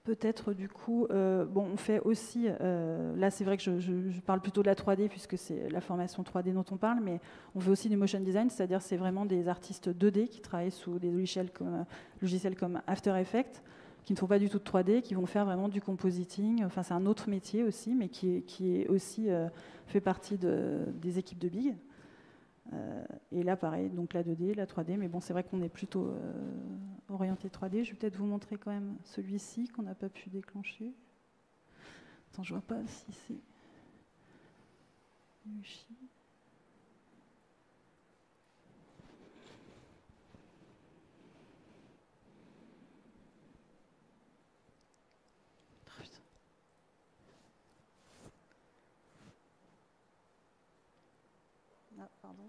Peut-être du coup, on fait aussi, là c'est vrai que je parle plutôt de la 3D puisque c'est la formation 3D dont on parle, mais on fait aussi du motion design, c'est-à-dire c'est vraiment des artistes 2D qui travaillent sous des logiciels comme After Effects, qui ne font pas du tout de 3D, qui vont faire vraiment du compositing, enfin c'est un autre métier aussi, mais qui est aussi fait partie des équipes de Big. Et là pareil, donc la 2D, la 3D, mais bon c'est vrai qu'on est plutôt orienté 3D. Je vais peut-être vous montrer quand même celui-ci qu'on n'a pas pu déclencher. Attends, je vois pas si c'est Yushi. Ah, pardon.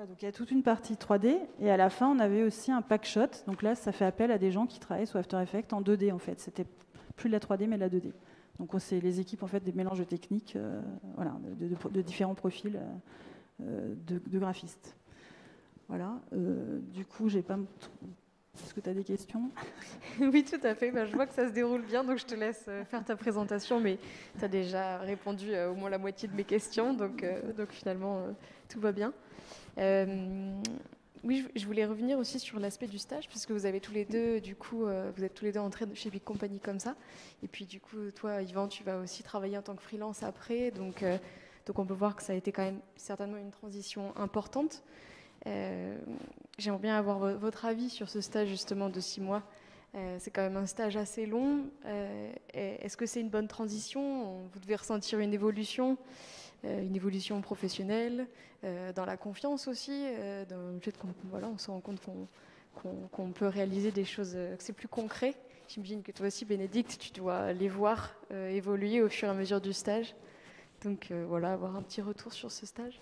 Donc il y a toute une partie 3D et à la fin on avait aussi un pack shot. Donc là ça fait appel à des gens qui travaillent sur After Effects en 2D en fait. C'était plus de la 3D mais de la 2D. Donc c'est les équipes en fait des mélanges de techniques, voilà, de différents profils de graphistes. Voilà. Du coup j'ai pas. Est-ce que tu as des questions? Oui, tout à fait. Je vois que ça se déroule bien, donc je te laisse faire ta présentation, mais tu as déjà répondu au moins la moitié de mes questions, donc finalement tout va bien. Oui, je voulais revenir aussi sur l'aspect du stage, puisque vous avez tous les deux, du coup, vous êtes tous les deux entrés chez Big Company comme ça. Et puis, du coup, toi, Yvan, tu vas aussi travailler en tant que freelance après. Donc on peut voir que ça a été quand même certainement une transition importante. J'aimerais bien avoir votre avis sur ce stage, justement, de 6 mois. C'est quand même un stage assez long. Est-ce que c'est une bonne transition? Vous devez ressentir une évolution professionnelle, dans la confiance aussi, dans le fait qu'on on se rend compte qu'on peut réaliser des choses, que c'est plus concret. J'imagine que toi aussi, Bénédicte, tu dois les voir évoluer au fur et à mesure du stage. Donc voilà, avoir un petit retour sur ce stage.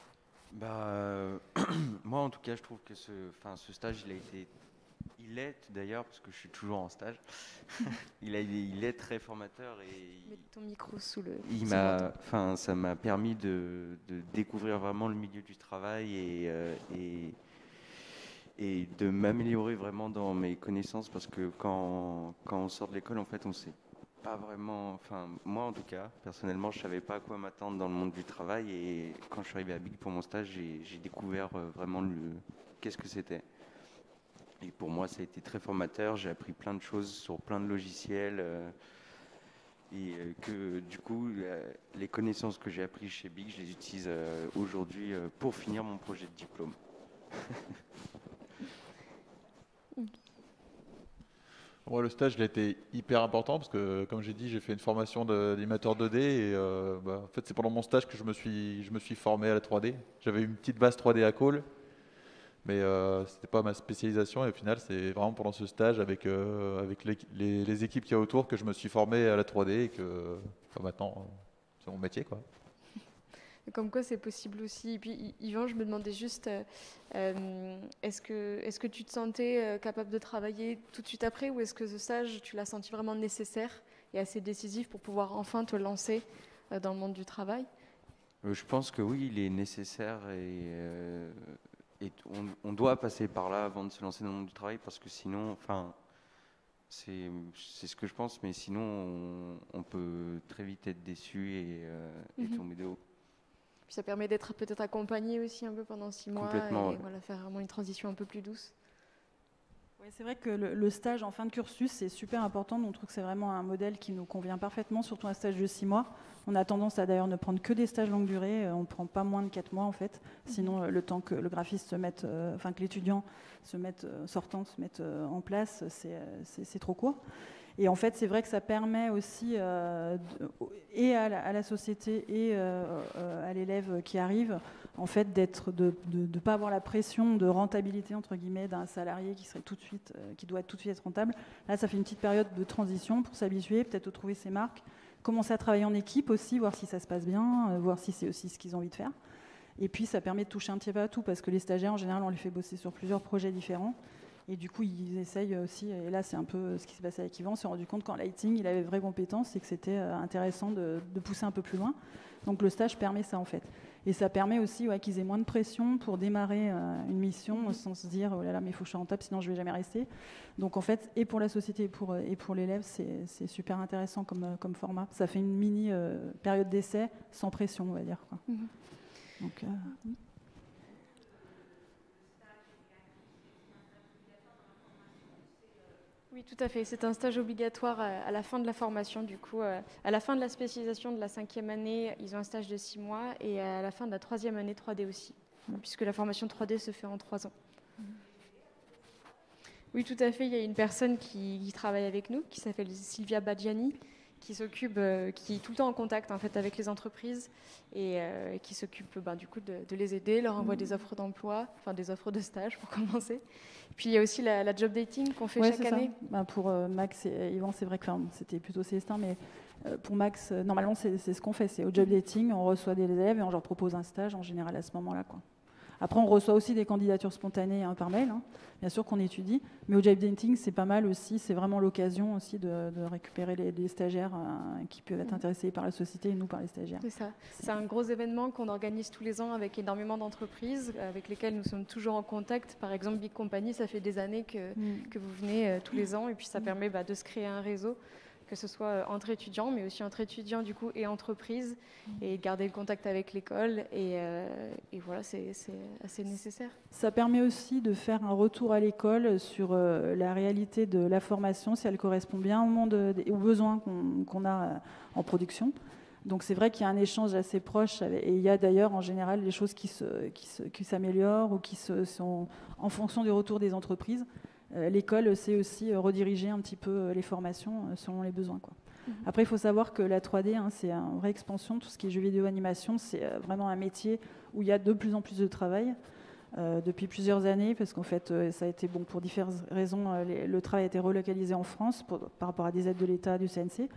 Moi, en tout cas, je trouve que ce stage, il est d'ailleurs, parce que je suis toujours en stage, il est très formateur et Mets ton micro sous le. Ça m'a permis de découvrir vraiment le milieu du travail et de m'améliorer vraiment dans mes connaissances, parce que quand on sort de l'école, en fait, on sait pas vraiment, moi en tout cas, personnellement, je savais pas à quoi m'attendre dans le monde du travail, et quand je suis arrivé à Big pour mon stage, j'ai découvert vraiment qu'est-ce que c'était. Et pour moi, ça a été très formateur. J'ai appris plein de choses sur plein de logiciels. Que du coup, les connaissances que j'ai apprises chez Big, je les utilise aujourd'hui pour finir mon projet de diplôme. Moi, le stage, il a été hyper important parce que, comme j'ai dit, j'ai fait une formation d'animateur 2D et en fait, c'est pendant mon stage que je me suis formé à la 3D. J'avais une petite base 3D à Call, mais c'était pas ma spécialisation, et au final, c'est vraiment pendant ce stage avec les équipes qu'il y a autour que je me suis formé à la 3D et que maintenant, c'est mon métier, quoi. Comme quoi, c'est possible aussi. Et puis, Yvan, je me demandais juste, est-ce que tu te sentais capable de travailler tout de suite après, ou est-ce que ce stage, tu l'as senti vraiment nécessaire et assez décisif pour pouvoir enfin te lancer dans le monde du travail? Je pense que oui, il est nécessaire, et on doit passer par là avant de se lancer dans le monde du travail, parce que sinon, c'est ce que je pense, mais sinon, on peut très vite être déçu et tomber de haut. Puis ça permet d'être peut-être accompagné aussi un peu pendant 6 mois Complètement, et voilà, faire vraiment une transition un peu plus douce. Ouais, c'est vrai que le stage en fin de cursus, c'est super important. On trouve que c'est vraiment un modèle qui nous convient parfaitement, surtout un stage de 6 mois. On a tendance à d'ailleurs ne prendre que des stages longue durée. On ne prend pas moins de 4 mois en fait. Sinon, le temps que le graphiste se mette, que l'étudiant se mette, sortant se mette en place, c'est trop court. Et en fait, c'est vrai que ça permet aussi et à la société et à l'élève qui arrive, en fait, de ne pas avoir la pression de rentabilité entre guillemets d'un salarié qui serait tout de suite, qui doit tout de suite être rentable. Là, ça fait une petite période de transition pour s'habituer, peut-être trouver ses marques, commencer à travailler en équipe aussi, voir si ça se passe bien, voir si c'est aussi ce qu'ils ont envie de faire. Et puis, ça permet de toucher un petit peu à tout, parce que les stagiaires, en général, on les fait bosser sur plusieurs projets différents. Et du coup, ils essayent aussi, et là c'est un peu ce qui s'est passé avec Yvan, on s'est rendu compte qu'en lighting, il avait de vraies compétences et que c'était intéressant de pousser un peu plus loin. Donc le stage permet ça en fait. Et ça permet aussi qu'ils aient moins de pression pour démarrer une mission sans se dire « oh là là, mais il faut que je sois rentable, sinon je ne vais jamais rester ». Donc en fait, et pour la société et pour l'élève, c'est super intéressant comme format. Ça fait une mini période d'essai sans pression, on va dire, quoi. Donc, Oui, tout à fait. C'est un stage obligatoire à la fin de la formation. Du coup, à la fin de la spécialisation de la 5e année, ils ont un stage de 6 mois, et à la fin de la 3e année 3D aussi, puisque la formation 3D se fait en 3 ans. Oui, tout à fait. Il y a une personne qui travaille avec nous, qui s'appelle Sylvia Badjani, qui est tout le temps en contact en fait avec les entreprises et qui s'occupe du coup de les aider, leur envoie des offres d'emploi, enfin des offres de stage pour commencer. Puis il y a aussi la job dating qu'on fait chaque année. Pour Max et Yvan, c'est vrai que c'était plutôt Célestin, mais pour Max, normalement c'est ce qu'on fait, c'est au job dating, on reçoit des élèves et on leur propose un stage en général à ce moment-là, quoi. Après, on reçoit aussi des candidatures spontanées par mail, bien sûr qu'on étudie, mais au job dating, c'est pas mal aussi, c'est vraiment l'occasion aussi de récupérer les stagiaires qui peuvent être intéressés par la société et nous par les stagiaires. C'est ça. C'est un gros événement qu'on organise tous les ans avec énormément d'entreprises avec lesquelles nous sommes toujours en contact. Par exemple, Big Company, ça fait des années que vous venez tous les ans, et puis ça permet de se créer un réseau que ce soit entre étudiants, mais aussi entre étudiants du coup et entreprises, et garder le contact avec l'école. Et voilà, c'est assez nécessaire. Ça permet aussi de faire un retour à l'école sur la réalité de la formation, si elle correspond bien aux besoins qu'on a en production. Donc c'est vrai qu'il y a un échange assez proche, et il y a d'ailleurs en général des choses qui s'améliorent ou qui sont en fonction du retour des entreprises. L'école sait aussi rediriger un petit peu les formations selon les besoins, quoi. Après, il faut savoir que la 3D, c'est une vraie expansion. Tout ce qui est jeux vidéo animation, c'est vraiment un métier où il y a de plus en plus de travail depuis plusieurs années, parce qu'en fait, ça a été, pour différentes raisons, le travail a été relocalisé en France par rapport à des aides de l'État, du CNC.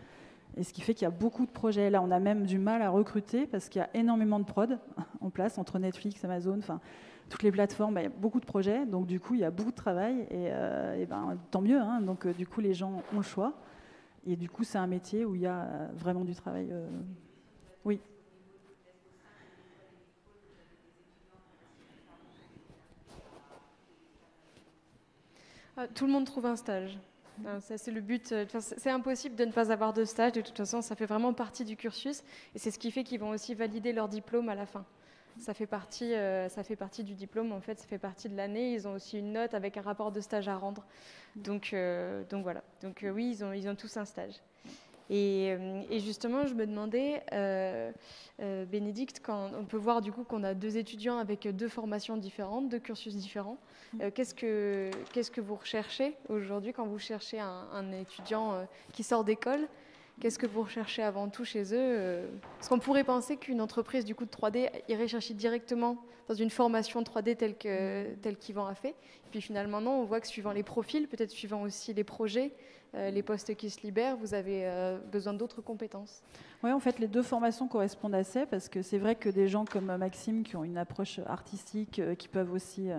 Et ce qui fait qu'il y a beaucoup de projets. Là, on a même du mal à recruter parce qu'il y a énormément de prod en place entre Netflix, Amazon, enfin toutes les plateformes. Il y a beaucoup de projets, donc du coup, il y a beaucoup de travail. Et tant mieux. Donc du coup, les gens ont le choix. Et du coup, c'est un métier où il y a vraiment du travail. Oui. Tout le monde trouve un stage. Ça, c'est le but. C'est impossible de ne pas avoir de stage. De toute façon, ça fait vraiment partie du cursus. Et c'est ce qui fait qu'ils vont aussi valider leur diplôme à la fin. Ça fait partie du diplôme, en fait. Ça fait partie de l'année. Ils ont aussi une note avec un rapport de stage à rendre. Donc voilà. Donc oui, ils ont tous un stage. Et justement, je me demandais, Bénédicte, quand on peut voir du coup qu'on a 2 étudiants avec 2 formations différentes, 2 cursus différents. Qu'est-ce que vous recherchez aujourd'hui quand vous cherchez un étudiant qui sort d'école? Qu'est-ce que vous recherchez avant tout chez eux? Parce qu'on pourrait penser qu'une entreprise du coup de 3D irait chercher directement dans une formation 3D telle qu'Yvan a fait. Et puis finalement, non, on voit que suivant les profils, peut-être suivant aussi les projets, les postes qui se libèrent, vous avez besoin d'autres compétences. Oui, en fait, les 2 formations correspondent assez, parce que c'est vrai que des gens comme Maxime, qui ont une approche artistique, qui peuvent aussi,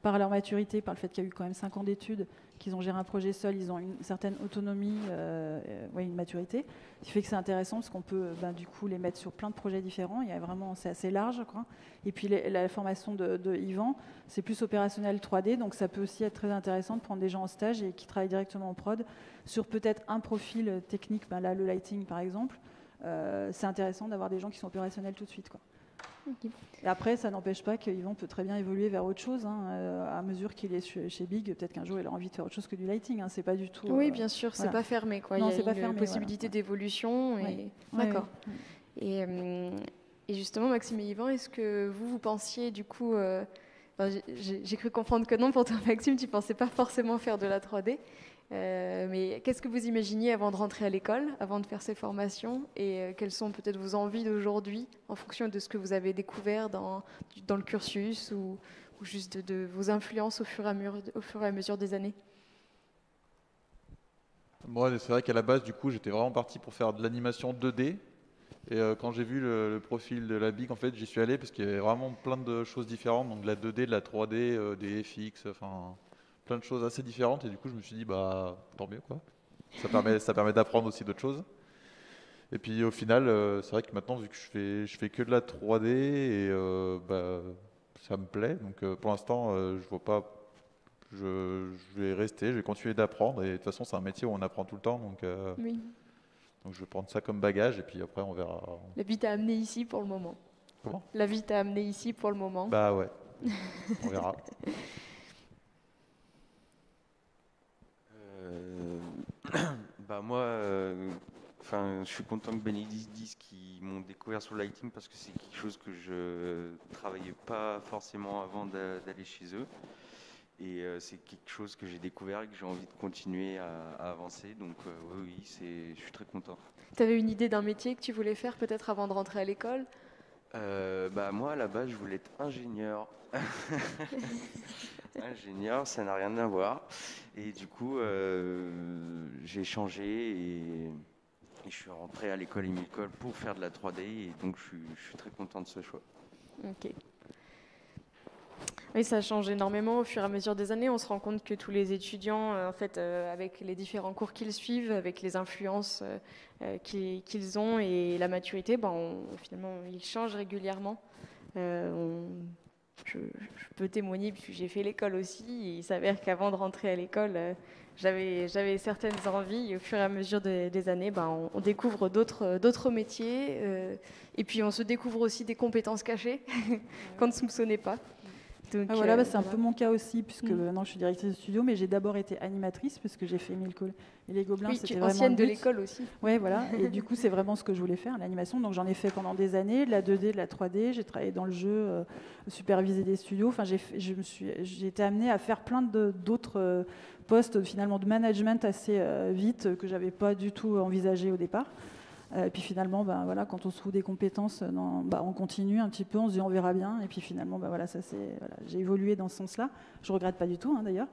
par leur maturité, par le fait qu'il y a eu quand même 5 ans d'études, qu'ils ont géré un projet seul, ils ont une certaine autonomie, une maturité, ce qui fait que c'est intéressant, parce qu'on peut du coup les mettre sur plein de projets différents. Il y a vraiment, c'est assez large, quoi. Et puis la formation de Yvan, c'est plus opérationnel 3D, donc ça peut aussi être très intéressant de prendre des gens en stage et qui travaillent directement en prod sur peut-être un profil technique, là le lighting par exemple. C'est intéressant d'avoir des gens qui sont opérationnels tout de suite, quoi. Okay. Et après, ça n'empêche pas qu'Yvan peut très bien évoluer vers autre chose, à mesure qu'il est chez Big. Peut-être qu'un jour il aura envie de faire autre chose que du lighting. C'est pas du tout. Oui, bien sûr, c'est pas fermé, quoi. Non, il y a pas une fermé, possibilité d'évolution. Oui. D'accord. Oui. Et justement, Maxime et Yvan, est-ce que vous pensiez du coup, j'ai cru comprendre que non, pourtant Maxime, tu pensais pas forcément faire de la 3D. Mais qu'est-ce que vous imaginiez avant de rentrer à l'école, avant de faire ces formations, et quelles sont peut-être vos envies d'aujourd'hui en fonction de ce que vous avez découvert dans le cursus ou juste de vos influences au fur et à mesure des années? Moi, c'est vrai qu'à la base, du coup, j'étais vraiment parti pour faire de l'animation 2D. Et quand j'ai vu le profil de la BIG, en fait, j'y suis allé parce qu'il y avait vraiment plein de choses différentes, donc de la 2D, de la 3D, des FX, enfin plein de choses assez différentes. Et du coup, je me suis dit, tant mieux, quoi. Ça permet d'apprendre aussi d'autres choses. Et puis au final, c'est vrai que maintenant, vu que je fais que de la 3D, et ça me plaît. Donc pour l'instant, je vois pas. Je vais rester, je vais continuer d'apprendre. Et de toute façon, c'est un métier où on apprend tout le temps, donc. Oui. Donc je vais prendre ça comme bagage et puis après on verra. La vie t'a amené ici pour le moment. Comment ? La vie t'a amené ici pour le moment. Bah ouais, on verra. Moi, je suis content que Bénédicte dise qu'ils m'ont découvert sur le lighting parce que c'est quelque chose que je travaillais pas forcément avant d'aller chez eux. Et c'est quelque chose que j'ai découvert et que j'ai envie de continuer à avancer. Donc oui, je suis très content. Tu avais une idée d'un métier que tu voulais faire peut-être avant de rentrer à l'école ? Moi, à la base, je voulais être ingénieur. Ingénieur, ça n'a rien à voir. Et du coup, j'ai changé et je suis rentré à l'école Émile Cohl pour faire de la 3D. Et donc, je suis très content de ce choix. Ok. Oui, ça change énormément au fur et à mesure des années. On se rend compte que tous les étudiants, avec les différents cours qu'ils suivent, avec les influences qu'ils ont et la maturité, finalement, ils changent régulièrement. Je peux témoigner puisque j'ai fait l'école aussi. Et il s'avère qu'avant de rentrer à l'école, j'avais certaines envies. Et au fur et à mesure des années, on découvre d'autres métiers. Et puis on se découvre aussi des compétences cachées qu'on ne soupçonnait pas. Donc, voilà, c'est un peu mon cas aussi, puisque maintenant je suis directrice de studio, mais j'ai d'abord été animatrice, puisque j'ai fait Émile Cole et les Gobelins. Oui, c'était tu es vraiment ancienne le de but. l'école aussi. Oui, voilà. Et du coup, c'est vraiment ce que je voulais faire, l'animation. Donc j'en ai fait pendant des années, de la 2D, de la 3D. J'ai travaillé dans le jeu, supervisé des studios. Enfin, j'ai été amenée à faire plein d'autres postes finalement de management assez vite que j'avais pas du tout envisagé au départ. Et puis finalement, voilà, quand on se trouve des compétences, on continue un petit peu, on se dit on verra bien. Et puis finalement, voilà, j'ai évolué dans ce sens-là. Je regrette pas du tout, d'ailleurs.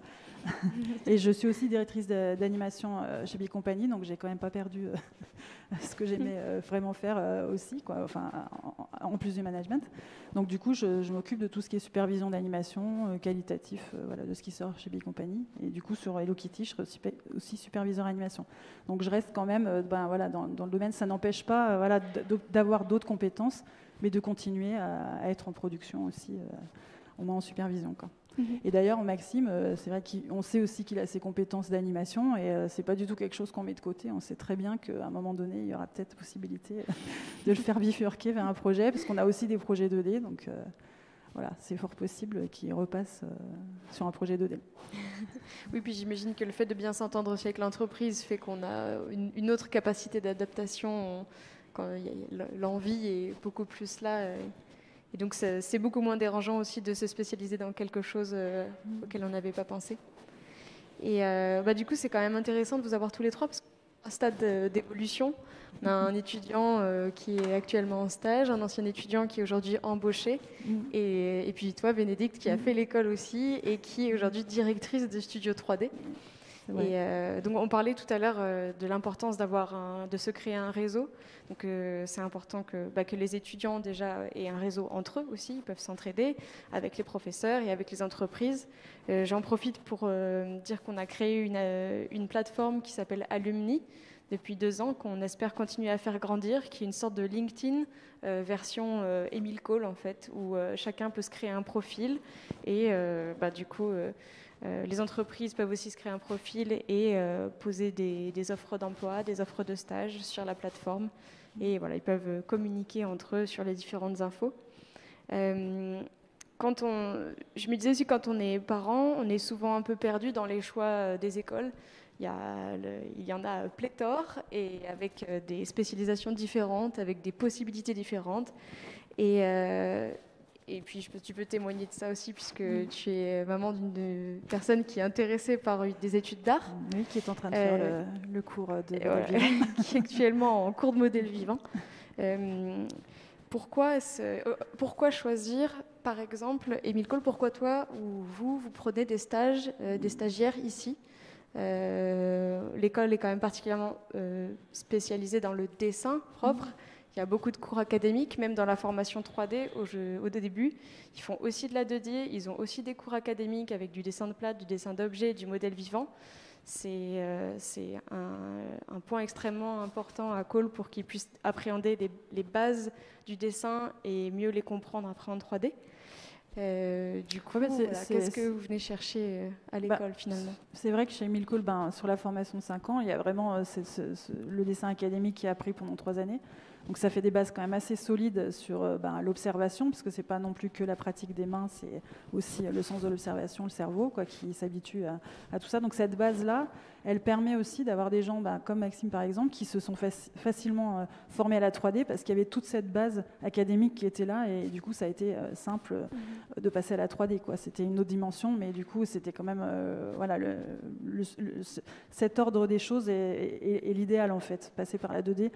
Et je suis aussi directrice d'animation chez Big Company, donc j'ai quand même pas perdu ce que j'aimais vraiment faire aussi, quoi, enfin, en plus du management. Donc du coup, je m'occupe de tout ce qui est supervision d'animation, qualitatif, voilà, de ce qui sort chez Big Company. Et du coup, sur Hello Kitty, je suis aussi superviseur animation. Donc je reste quand même voilà, dans le domaine. Ça n'empêche pas voilà, d'avoir d'autres compétences, mais de continuer à être en production aussi, au moins en supervision, quoi. Et d'ailleurs, Maxime, c'est vrai qu'on sait aussi qu'il a ses compétences d'animation et c'est pas du tout quelque chose qu'on met de côté. On sait très bien qu'à un moment donné, il y aura peut-être possibilité de le faire bifurquer vers un projet, parce qu'on a aussi des projets 2D, donc voilà, c'est fort possible qu'il repasse sur un projet 2D. Oui, puis j'imagine que le fait de bien s'entendre aussi avec l'entreprise fait qu'on a une autre capacité d'adaptation quand l'envie est beaucoup plus là. Et donc c'est beaucoup moins dérangeant aussi de se spécialiser dans quelque chose auquel on n'avait pas pensé. Et du coup, c'est quand même intéressant de vous avoir tous les trois, parce qu'à un stade d'évolution, on a un étudiant qui est actuellement en stage, un ancien étudiant qui est aujourd'hui embauché, et puis toi, Bénédicte, qui a fait l'école aussi et qui est aujourd'hui directrice de Studio 3D. Et donc on parlait tout à l'heure de l'importance de se créer un réseau. Donc c'est important que les étudiants déjà aient un réseau entre eux aussi, ils peuvent s'entraider avec les professeurs et avec les entreprises. J'en profite pour dire qu'on a créé une plateforme qui s'appelle Alumni depuis 2 ans, qu'on espère continuer à faire grandir, qui est une sorte de LinkedIn version Émile Cole en fait, où chacun peut se créer un profil et du coup les entreprises peuvent aussi se créer un profil et poser des offres d'emploi, des offres de stage sur la plateforme. Et voilà, ils peuvent communiquer entre eux sur les différentes infos. Je me disais aussi, quand on est parent, on est souvent un peu perdu dans les choix des écoles. Il y en a pléthore, et avec des spécialisations différentes, avec des possibilités différentes. Et puis, tu peux témoigner de ça aussi, puisque tu es maman d'une personne qui est intéressée par des études d'art. Oui, qui est en train de faire le cours de modèle vivant. Qui est actuellement en cours de modèle vivant. Pourquoi choisir, par exemple, Émile Cole, pourquoi toi ou vous prenez des stages, des stagiaires ici? L'école est quand même particulièrement spécialisée dans le dessin propre. Il y a beaucoup de cours académiques, même dans la formation 3D au début. Ils font aussi de la 2D, ils ont aussi des cours académiques avec du dessin de plate, du dessin d'objets, du modèle vivant. C'est un point extrêmement important à Cole pour qu'ils puissent appréhender les bases du dessin et mieux les comprendre après en 3D. Du coup, qu'est-ce que vous venez chercher à l'école finalement? C'est vrai que chez Émile Cole, sur la formation de 5 ans, il y a vraiment le dessin académique qui est appris pendant 3 années. Donc ça fait des bases quand même assez solides sur l'observation, parce que c'est pas non plus que la pratique des mains, c'est aussi le sens de l'observation, le cerveau, qui s'habitue à tout ça. Donc cette base-là, elle permet aussi d'avoir des gens comme Maxime par exemple, qui se sont facilement formés à la 3D, parce qu'il y avait toute cette base académique qui était là, et du coup ça a été simple de passer à la 3D. C'était une autre dimension, mais du coup c'était quand même cet ordre des choses est l'idéal en fait, passer par la 2D.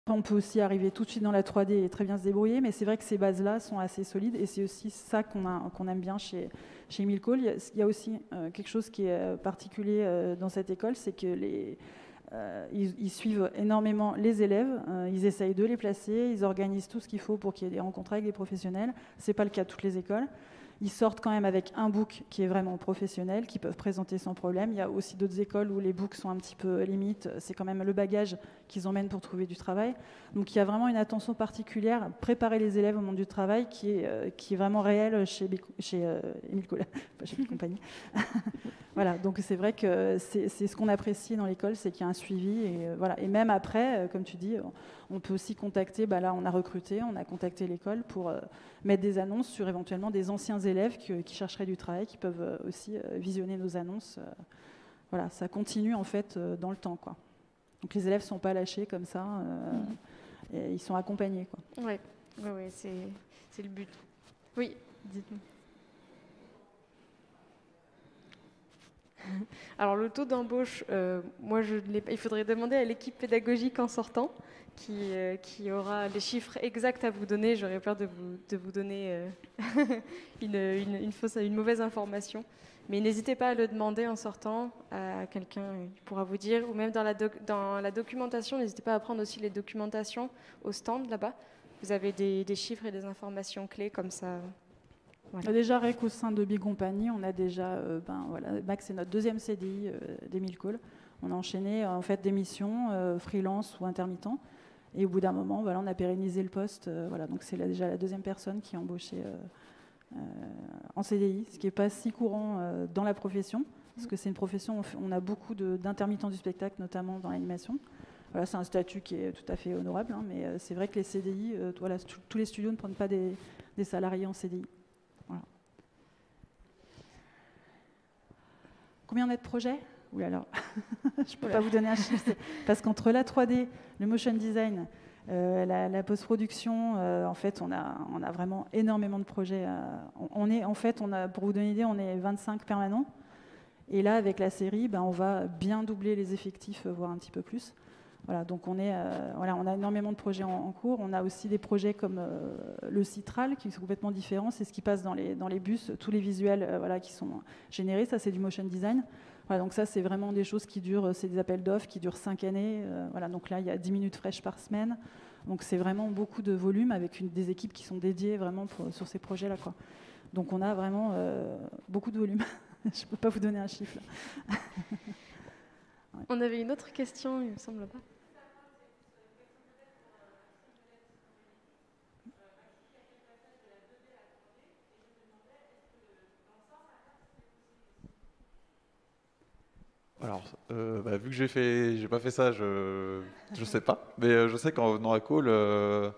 On peut aussi arriver tout de suite dans la 3D et très bien se débrouiller, mais c'est vrai que ces bases-là sont assez solides, et c'est aussi ça qu'on aime bien chez Émile Cole. Il y a aussi quelque chose qui est particulier dans cette école, c'est que ils suivent énormément les élèves, ils essayent de les placer, ils organisent tout ce qu'il faut pour qu'il y ait des rencontres avec les professionnels. Ce n'est pas le cas de toutes les écoles. Ils sortent quand même avec un book qui est vraiment professionnel, qu'ils peuvent présenter sans problème. Il y a aussi d'autres écoles où les books sont un petit peu limites. C'est quand même le bagage qu'ils emmènent pour trouver du travail. Donc il y a vraiment une attention particulière à préparer les élèves au monde du travail qui est vraiment réelle chez Émile Cohl, pas chez Big Company. Voilà, donc c'est vrai que c'est ce qu'on apprécie dans l'école, c'est qu'il y a un suivi. Et même après, comme tu dis, on peut aussi contacter, là on a contacté l'école pour mettre des annonces sur éventuellement des anciens élèves qui chercheraient du travail, qui peuvent aussi visionner nos annonces. Voilà, ça continue en fait dans le temps, quoi. Donc les élèves ne sont pas lâchés comme ça, et ils sont accompagnés, quoi. Ouais, c'est le but. Oui, dites-moi. Alors le taux d'embauche, il faudrait demander à l'équipe pédagogique en sortant, qui aura les chiffres exacts à vous donner. J'aurais peur de vous donner une mauvaise information. Mais n'hésitez pas à le demander en sortant à quelqu'un qui pourra vous dire, ou même dans la documentation, n'hésitez pas à prendre aussi les documentations au stand là-bas. Vous avez des chiffres et des informations clés comme ça. Voilà. Déjà, REC au sein de Big Company, on a déjà, Max, c'est notre deuxième CDI d'Émile Cohl. On a enchaîné en fait des missions freelance ou intermittent. Et au bout d'un moment, on a pérennisé le poste. Donc c'est déjà la deuxième personne qui est embauchée en CDI, ce qui n'est pas si courant dans la profession, parce que c'est une profession où on a beaucoup d'intermittents du spectacle, notamment dans l'animation. Voilà, c'est un statut qui est tout à fait honorable, mais c'est vrai que les CDI, tous les studios ne prennent pas des salariés en CDI. Voilà. Combien on a de projets ? Ouh là là, je ne peux pas vous donner un chiffre. Parce qu'entre la 3D, le motion design, la post-production, en fait, on a vraiment énormément de projets. Pour vous donner une idée, on est 25 permanents. Et là, avec la série, on va bien doubler les effectifs, voire un petit peu plus. Voilà, donc on a énormément de projets en cours. On a aussi des projets comme le Citral, qui sont complètement différents. C'est ce qui passe dans les bus, tous les visuels qui sont générés. Ça, c'est du motion design. Voilà, donc ça, c'est vraiment des choses qui durent, c'est des appels d'offres qui durent 5 années. Donc là, il y a 10 minutes fraîches par semaine. Donc c'est vraiment beaucoup de volume avec des équipes qui sont dédiées vraiment sur ces projets-là, quoi. Donc on a vraiment beaucoup de volume. Je ne peux pas vous donner un chiffre, là. Ouais. On avait une autre question, il me semble pas. Alors, vu que j'ai pas fait ça, je sais pas. Mais je sais qu'en venant à Cohl, je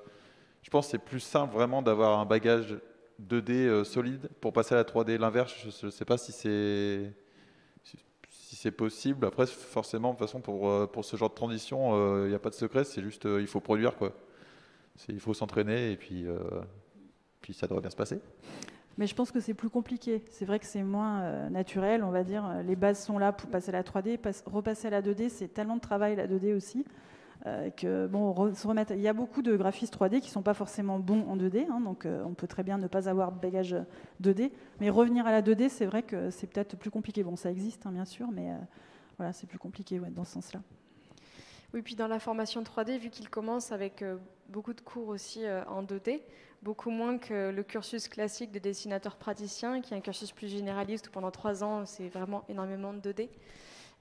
pense que c'est plus simple vraiment d'avoir un bagage 2D solide pour passer à la 3D. L'inverse, je sais pas si c'est possible. Après, forcément, de toute façon, pour ce genre de transition, il n'y a pas de secret. C'est juste, il faut produire, quoi. Il faut s'entraîner et puis ça devrait bien se passer. Mais je pense que c'est plus compliqué. C'est vrai que c'est moins naturel, on va dire. Les bases sont là pour passer à la 3D. Repasser à la 2D, c'est tellement de travail, la 2D aussi, que se remettre. Il y a beaucoup de graphistes 3D qui ne sont pas forcément bons en 2D, donc on peut très bien ne pas avoir de bagage 2D. Mais revenir à la 2D, c'est vrai que c'est peut-être plus compliqué. Bon, ça existe, bien sûr, mais c'est plus compliqué dans ce sens-là. Oui, puis dans la formation 3D, vu qu'il commence avec beaucoup de cours aussi en 2D, beaucoup moins que le cursus classique de dessinateur praticien, qui est un cursus plus généraliste où pendant 3 ans, c'est vraiment énormément de 2D.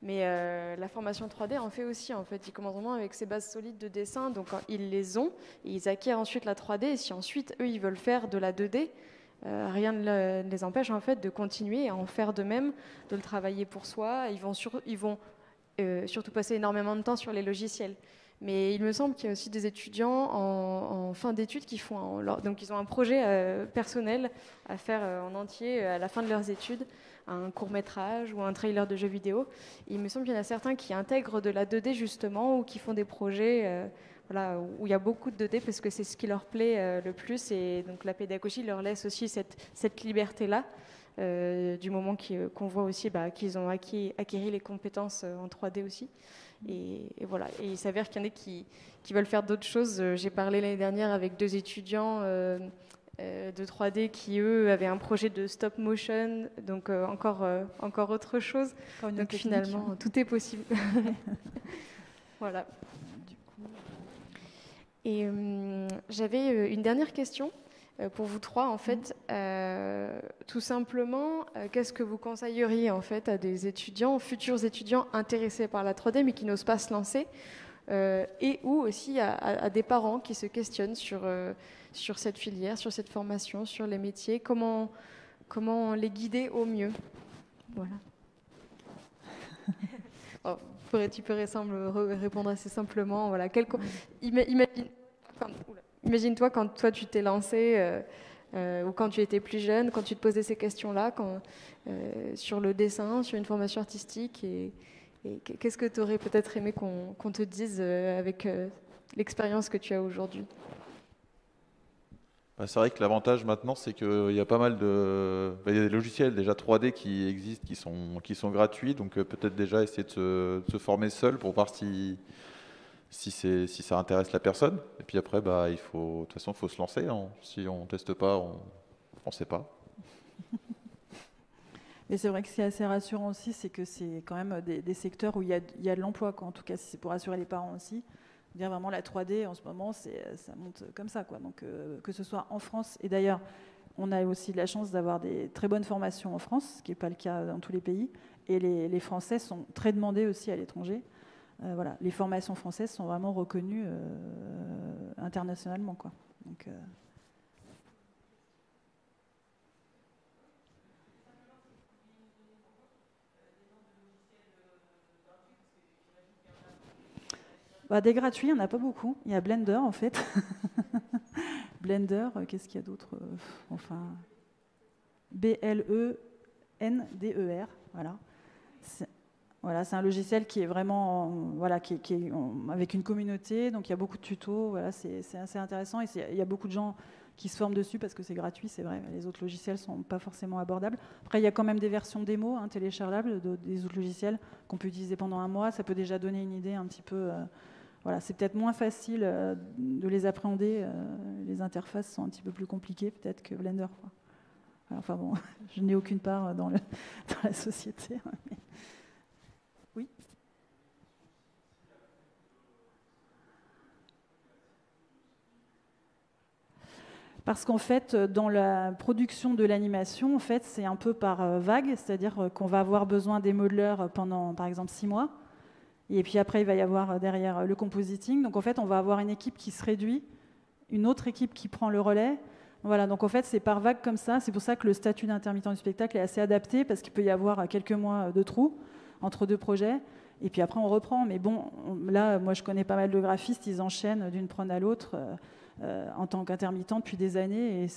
Mais la formation 3D en fait aussi. En fait, ils commencent vraiment avec ces bases solides de dessin, donc ils les ont, et ils acquièrent ensuite la 3D, et si ensuite, eux, ils veulent faire de la 2D, rien ne les empêche en fait de continuer à en faire de même, de le travailler pour soi. Ils vont surtout passer énormément de temps sur les logiciels. Mais il me semble qu'il y a aussi des étudiants en fin d'études qui font... donc ils ont un projet personnel à faire en entier à la fin de leurs études, un court-métrage ou un trailer de jeu vidéo. Et il me semble qu'il y en a certains qui intègrent de la 2D justement, ou qui font des projets où il y a beaucoup de 2D parce que c'est ce qui leur plaît le plus. Et donc la pédagogie leur laisse aussi cette liberté-là. Du moment qu'on voit aussi qu'ils ont acquis les compétences en 3D aussi. Et voilà. Et il s'avère qu'il y en a qui veulent faire d'autres choses. J'ai parlé l'année dernière avec 2 étudiants de 3D qui, eux, avaient un projet de stop motion, donc encore autre chose. Donc finalement, tout est possible. Voilà. Et j'avais une dernière question. pour vous trois, en fait. Tout simplement, qu'est-ce que vous conseilleriez en fait à des étudiants, futurs étudiants intéressés par la 3D mais qui n'osent pas se lancer, et ou aussi à des parents qui se questionnent sur cette filière, sur cette formation, sur les métiers, comment les guider au mieux? Voilà. Oh, tu peux répondre assez simplement. Voilà. Imagine-toi quand toi tu t'es lancé, ou quand tu étais plus jeune, quand tu te posais ces questions-là, sur le dessin, sur une formation artistique, et qu'est-ce que tu aurais peut-être aimé qu'on te dise avec l'expérience que tu as aujourd'hui? Bah, c'est vrai que l'avantage maintenant, c'est qu'il y a pas mal il y a des logiciels déjà 3D qui existent, qui sont gratuits, donc peut-être déjà essayer de se former seul pour voir si ça intéresse la personne. Et puis après, bah, de toute façon, il faut se lancer. Si on ne teste pas, on ne sait pas. Et c'est vrai que ce qui est assez rassurant aussi, c'est que c'est quand même des secteurs où il y a de l'emploi, quoi. En tout cas, si c'est pour rassurer les parents aussi. Dire vraiment la 3D en ce moment, ça monte comme ça, quoi. Donc que ce soit en France, et d'ailleurs on a aussi de la chance d'avoir des très bonnes formations en France, ce qui n'est pas le cas dans tous les pays, et les Français sont très demandés aussi à l'étranger. Voilà, les formations françaises sont vraiment reconnues internationalement, quoi. Donc, des gratuits, il n'y en a pas beaucoup. Il y a Blender, en fait. Blender, qu'est-ce qu'il y a d'autre? Enfin, BLENDER, voilà. C'est un logiciel qui est vraiment, qui est avec une communauté, donc il y a beaucoup de tutos. Voilà, c'est assez intéressant, et il y a beaucoup de gens qui se forment dessus parce que c'est gratuit, c'est vrai. Les autres logiciels sont pas forcément abordables. Après, il y a quand même des versions démo, téléchargeables des autres logiciels qu'on peut utiliser pendant un mois. Ça peut déjà donner une idée un petit peu. Voilà, c'est peut-être moins facile de les appréhender. Les interfaces sont un petit peu plus compliquées peut-être que Blender, quoi. Enfin bon, je n'ai aucune part dans la société. Oui. Parce qu'en fait, dans la production de l'animation, en fait, c'est un peu par vague, c'est-à-dire qu'on va avoir besoin des modeleurs pendant, par exemple, 6 mois. Et puis après, il va y avoir derrière le compositing. Donc en fait, on va avoir une équipe qui se réduit, une autre équipe qui prend le relais. Voilà, donc en fait, c'est par vague comme ça. C'est pour ça que le statut d'intermittent du spectacle est assez adapté, parce qu'il peut y avoir quelques mois de trous entre deux projets. Et puis après, on reprend. Mais bon, là, moi, je connais pas mal de graphistes. Ils enchaînent d'une prod à l'autre en tant qu'intermittent depuis des années. Et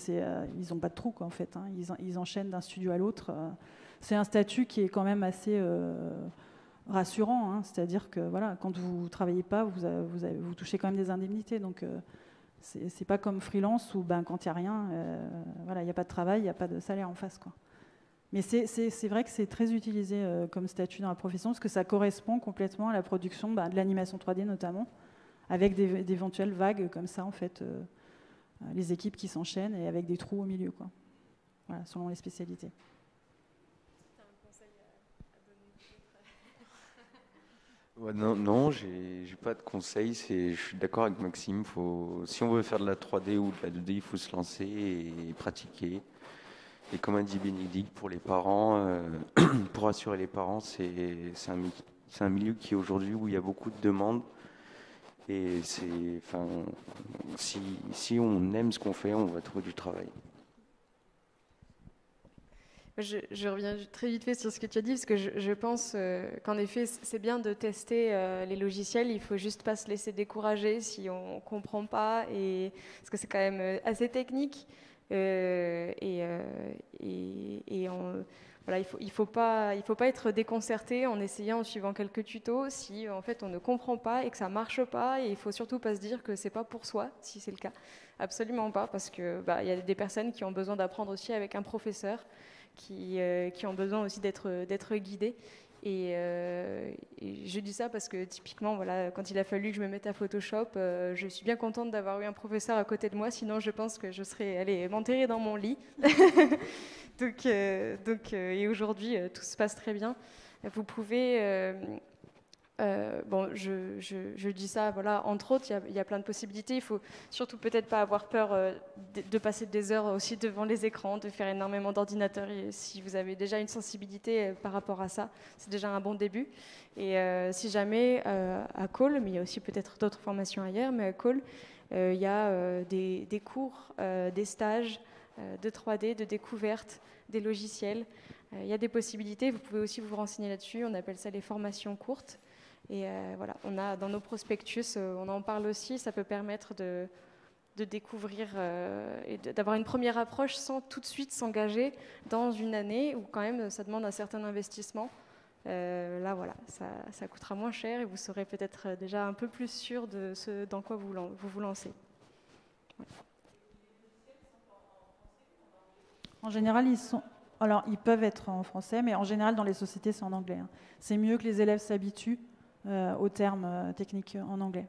ils n'ont pas de trou, quoi, en fait. Ils enchaînent d'un studio à l'autre. C'est un statut qui est quand même assez rassurant, c'est-à-dire que voilà, quand vous ne travaillez pas, vous touchez quand même des indemnités. Donc, c'est pas comme freelance où quand il n'y a rien, il n'y a pas de travail, il n'y a pas de salaire en face, quoi. Mais c'est vrai que c'est très utilisé comme statut dans la profession, parce que ça correspond complètement à la production de l'animation 3D notamment, avec d'éventuelles vagues comme ça, en fait, les équipes qui s'enchaînent et avec des trous au milieu, quoi. Voilà, selon les spécialités. Non, j'ai pas de conseils. Je suis d'accord avec Maxime. Si on veut faire de la 3D ou de la 2D, il faut se lancer et pratiquer. Et comme a dit Bénédicte, pour les parents, pour assurer les parents, c'est un milieu qui aujourd'hui où il y a beaucoup de demandes. Et si on aime ce qu'on fait, on va trouver du travail. Je reviens très vite fait sur ce que tu as dit, parce que je pense qu'en effet, c'est bien de tester les logiciels. Il ne faut juste pas se laisser décourager si on ne comprend pas, parce que c'est quand même assez technique. Voilà, il ne faut pas être déconcerté en essayant, en suivant quelques tutos, si en fait on ne comprend pas et que ça ne marche pas. Et il ne faut surtout pas se dire que ce n'est pas pour soi, si c'est le cas. Absolument pas, parce qu'il y a des personnes qui ont besoin d'apprendre aussi avec un professeur, qui ont besoin aussi d'être guidés. Et je dis ça parce que typiquement, voilà, quand il a fallu que je me mette à Photoshop, je suis bien contente d'avoir eu un professeur à côté de moi, sinon je pense que je serais allée m'enterrer dans mon lit. Et aujourd'hui, tout se passe très bien. Vous pouvez bon, je dis ça, voilà, entre autres, il y a plein de possibilités. Il faut surtout peut-être pas avoir peur de passer des heures aussi devant les écrans, de faire énormément d'ordinateurs. Et si vous avez déjà une sensibilité par rapport à ça, c'est déjà un bon début. Et si jamais à Cole, mais il y a aussi peut-être d'autres formations ailleurs, mais à Cole, il y a des cours, des stages de 3D, de découverte des logiciels. Il y a des possibilités. Vous pouvez aussi vous renseigner là-dessus. On appelle ça les formations courtes. Et voilà, on a dans nos prospectus, on en parle aussi, ça peut permettre de découvrir et d'avoir une première approche sans tout de suite s'engager dans une année où quand même ça demande un certain investissement. Là voilà, ça coûtera moins cher et vous serez peut-être déjà un peu plus sûr de ce dans quoi vous vous lancez. Ouais. En général, alors, ils peuvent être en français, mais en général, dans les sociétés, c'est en anglais. Hein. C'est mieux que les élèves s'habituent aux termes techniques en anglais.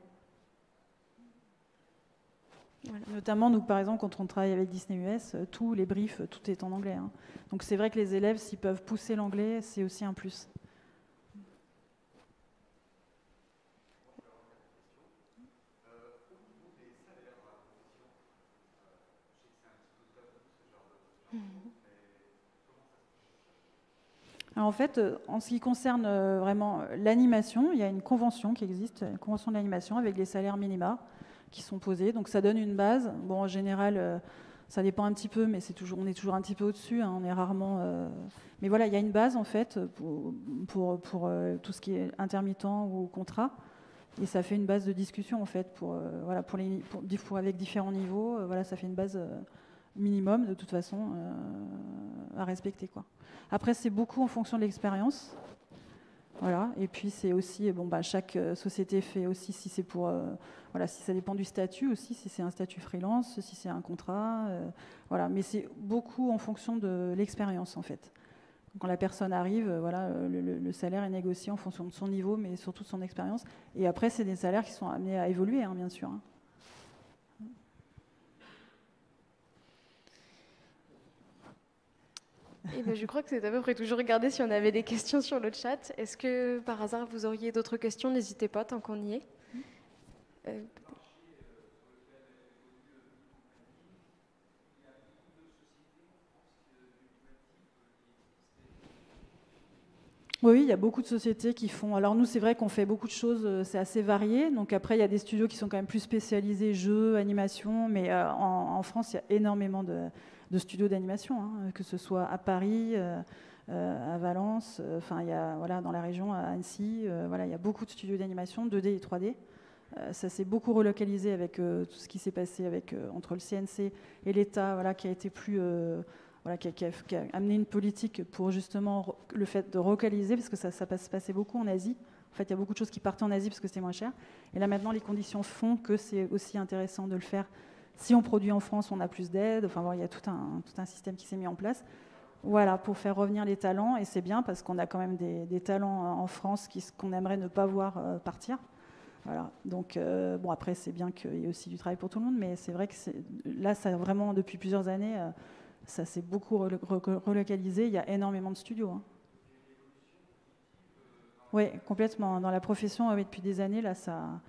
Voilà. Notamment, nous, par exemple, quand on travaille avec Disney US, tous les briefs, tout est en anglais. Hein. Donc, c'est vrai que les élèves, s'ils peuvent pousser l'anglais, c'est aussi un plus. Alors en fait, en ce qui concerne vraiment l'animation, il y a une convention qui existe, une convention de l'animation avec les salaires minima qui sont posés. Donc ça donne une base. Bon, en général, ça dépend un petit peu, mais on est toujours un petit peu au-dessus. Hein, on est rarement. Mais voilà, il y a une base en fait pour tout ce qui est intermittent ou contrat, et ça fait une base de discussion en fait voilà avec différents niveaux. Voilà, ça fait une base minimum de toute façon à respecter quoi. Après, c'est beaucoup en fonction de l'expérience. Voilà. Et puis, c'est aussi, chaque société fait aussi, si c'est si ça dépend du statut aussi, si c'est un statut freelance, si c'est un contrat. Voilà. Mais c'est beaucoup en fonction de l'expérience, en fait. Quand la personne arrive, le salaire est négocié en fonction de son niveau, mais surtout de son expérience. Et après, c'est des salaires qui sont amenés à évoluer, hein, bien sûr. Hein. Eh ben, je crois que c'est à peu près tout. Je regardais si on avait des questions sur le chat. Est-ce que par hasard vous auriez d'autres questions? N'hésitez pas tant qu'on y est. Oui, il y a beaucoup de sociétés qui font. Alors nous, c'est vrai qu'on fait beaucoup de choses, c'est assez varié. Donc après, il y a des studios qui sont quand même plus spécialisés jeux, animation, mais en France, il y a énormément de studios d'animation, hein, que ce soit à Paris, à Valence, il y a dans la région, à Annecy, il y a beaucoup de studios d'animation 2D et 3D. Ça s'est beaucoup relocalisé avec tout ce qui s'est passé entre le CNC et l'État, qui a été plus qui a amené une politique pour justement le fait de relocaliser, parce que ça se passait beaucoup en Asie. En fait, il y a beaucoup de choses qui partaient en Asie parce que c'était moins cher. Et là, maintenant, les conditions font que c'est aussi intéressant de le faire. Si on produit en France, on a plus d'aide. Enfin, il y a tout un système qui s'est mis en place. Voilà, pour faire revenir les talents. Et c'est bien parce qu'on a quand même des talents en France qu'on aimerait ne pas voir partir. Voilà. Donc, après, c'est bien qu'il y ait aussi du travail pour tout le monde. Mais c'est vrai que là, ça vraiment, depuis plusieurs années, ça s'est beaucoup relocalisé. Il y a énormément de studios. Hein. Oui, complètement. Dans la profession, depuis des années, là, ça.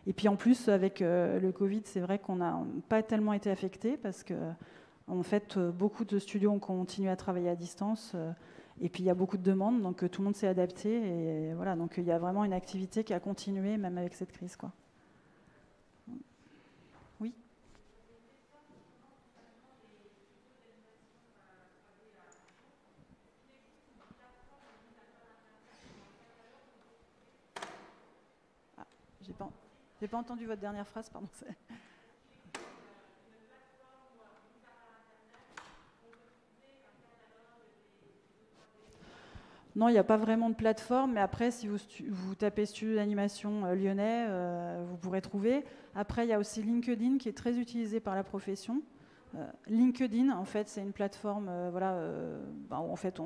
Et puis en plus, avec le Covid, c'est vrai qu'on n'a pas tellement été affecté parce que, en fait, beaucoup de studios ont continué à travailler à distance. Et puis il y a beaucoup de demandes, donc tout le monde s'est adapté. Et voilà, donc il y a vraiment une activité qui a continué, même avec cette crise, quoi. Oui. J'ai pas entendu votre dernière phrase, pardon. Non, il n'y a pas vraiment de plateforme, mais après, si vous tapez studio d'animation lyonnais, vous pourrez trouver. Après, il y a aussi LinkedIn qui est très utilisé par la profession. LinkedIn, en fait, c'est une plateforme, en fait,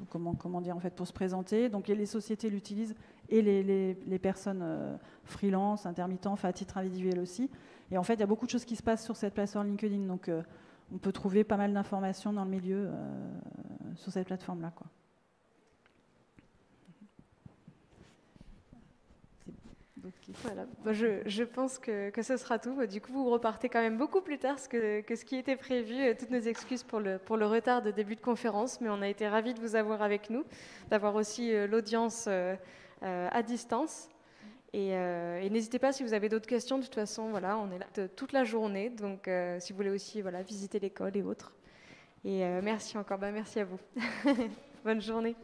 comment dire, en fait, pour se présenter. Donc, les sociétés l'utilisent et les personnes freelance, intermittents, à titre individuel aussi. Et en fait, il y a beaucoup de choses qui se passent sur cette plateforme LinkedIn. Donc, on peut trouver pas mal d'informations dans le milieu sur cette plateforme-là, quoi. Donc, Voilà. Bon, je pense que ce sera tout. Du coup, vous repartez quand même beaucoup plus tard que ce qui était prévu. Toutes nos excuses pour le retard de début de conférence, mais on a été ravis de vous avoir avec nous, d'avoir aussi l'audience à distance. Et n'hésitez pas si vous avez d'autres questions. De toute façon, voilà, on est là toute la journée. Donc, si vous voulez aussi visiter l'école et autres. Et merci encore. Merci à vous. Bonne journée.